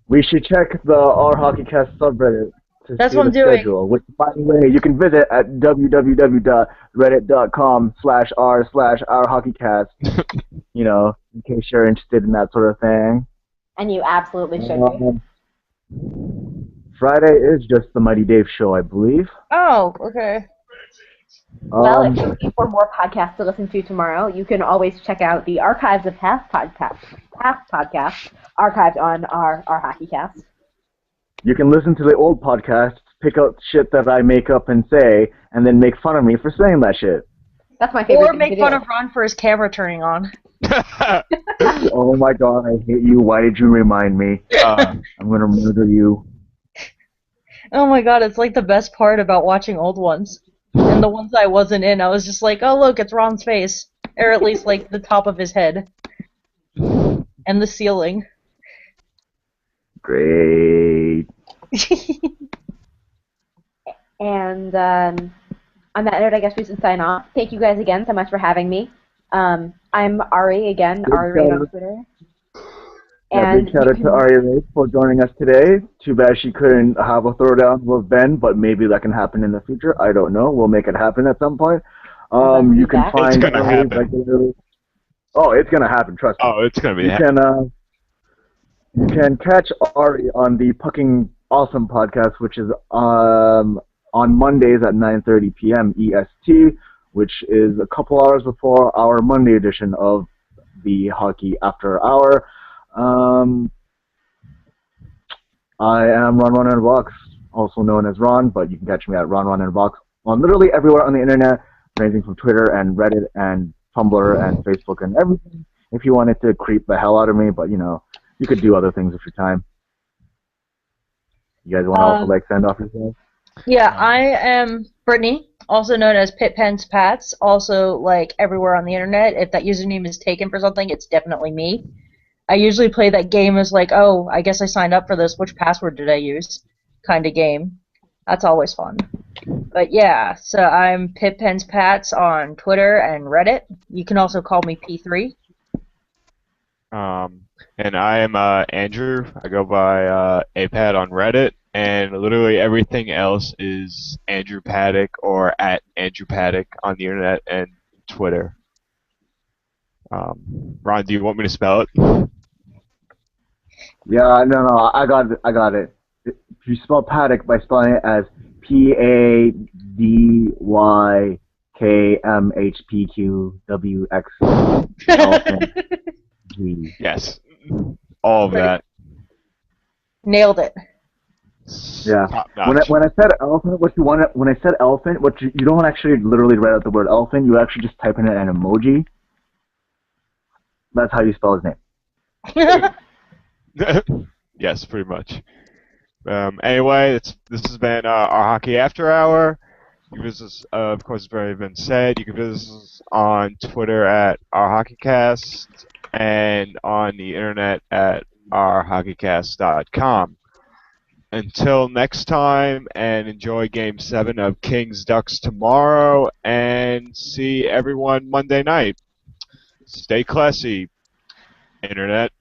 We should check the Our HockeyCast subreddit to That's see what I'm the doing. schedule. Which, by the way, you can visit at www.reddit.com/r/ourhockeycast. You know, in case you're interested in that sort of thing. And you absolutely should be. Friday is just the Mighty Dave show, I believe. Oh, okay. Well, if you're looking for more podcasts to listen to tomorrow, you can always check out the archives of past podcasts archived on our HockeyCast. You can listen to the old podcasts, pick out shit that I make up and say, and then make fun of me for saying that shit. That's my favorite Or thing make to fun do. of Ron for his camera turning on. Oh my god, I hate you. Why did you remind me? I'm gonna murder you. Oh my god, it's like the best part about watching old ones. And the ones I wasn't in, I was just like, oh look, it's Ron's face. Or at least like the top of his head. And the ceiling. Great. And on that note, I guess we should sign off. Thank you guys again so much for having me. I'm Ari again, Ari Raid on Twitter. Yeah, And big shout out you to can- Arya Race for joining us today. Too bad she couldn't have a throwdown with Ben, but maybe that can happen in the future. I don't know. We'll make it happen at some point. You can It's find gonna Ari happen. regularly. Oh, it's gonna happen. Trust me. Oh, it's gonna be. You can catch Ari on the Pucking Awesome podcast, which is on Mondays at 9:30 p.m. EST, which is a couple hours before our Monday edition of the Hockey After Hour. I am Ron in a Box, also known as Ron, but you can catch me at Ron in a Box on literally everywhere on the internet, ranging from Twitter and Reddit and Tumblr and Facebook and everything. If you wanted to creep the hell out of me, but you know, you could do other things with your time. You guys want to also like send off yourself? Yeah, I am Brittany, also known as Pit Pens Pats, also like everywhere on the internet. If that username is taken for something, it's definitely me. I usually play that game as like, oh, I guess I signed up for this, which password did I use kind of game. That's always fun. But yeah, so I'm Pit Pens Pats on Twitter and Reddit. You can also call me P3. And I am Andrew. I go by APAD on Reddit, and literally everything else is Andrew Paddock or at Andrew Paddock on the internet and Twitter. Ron, do you want me to spell it? Yeah, no, I got it. If you spell Paddock by spelling it as PADYKMHPQWX. Yes. All of that. Nailed it. Yeah. Top notch. When I said elephant, when I said elephant, you don't actually literally write out the word elephant. You actually just type in an emoji. That's how you spell his name. Yes, pretty much. Anyway, this has been our Hockey After Hour. You can visit us, of course, it's already been said. You can visit us on Twitter at ourhockeycast and on the internet at ourhockeycast.com. Until next time, and enjoy Game 7 of Kings Ducks tomorrow, and see everyone Monday night. Stay classy, internet.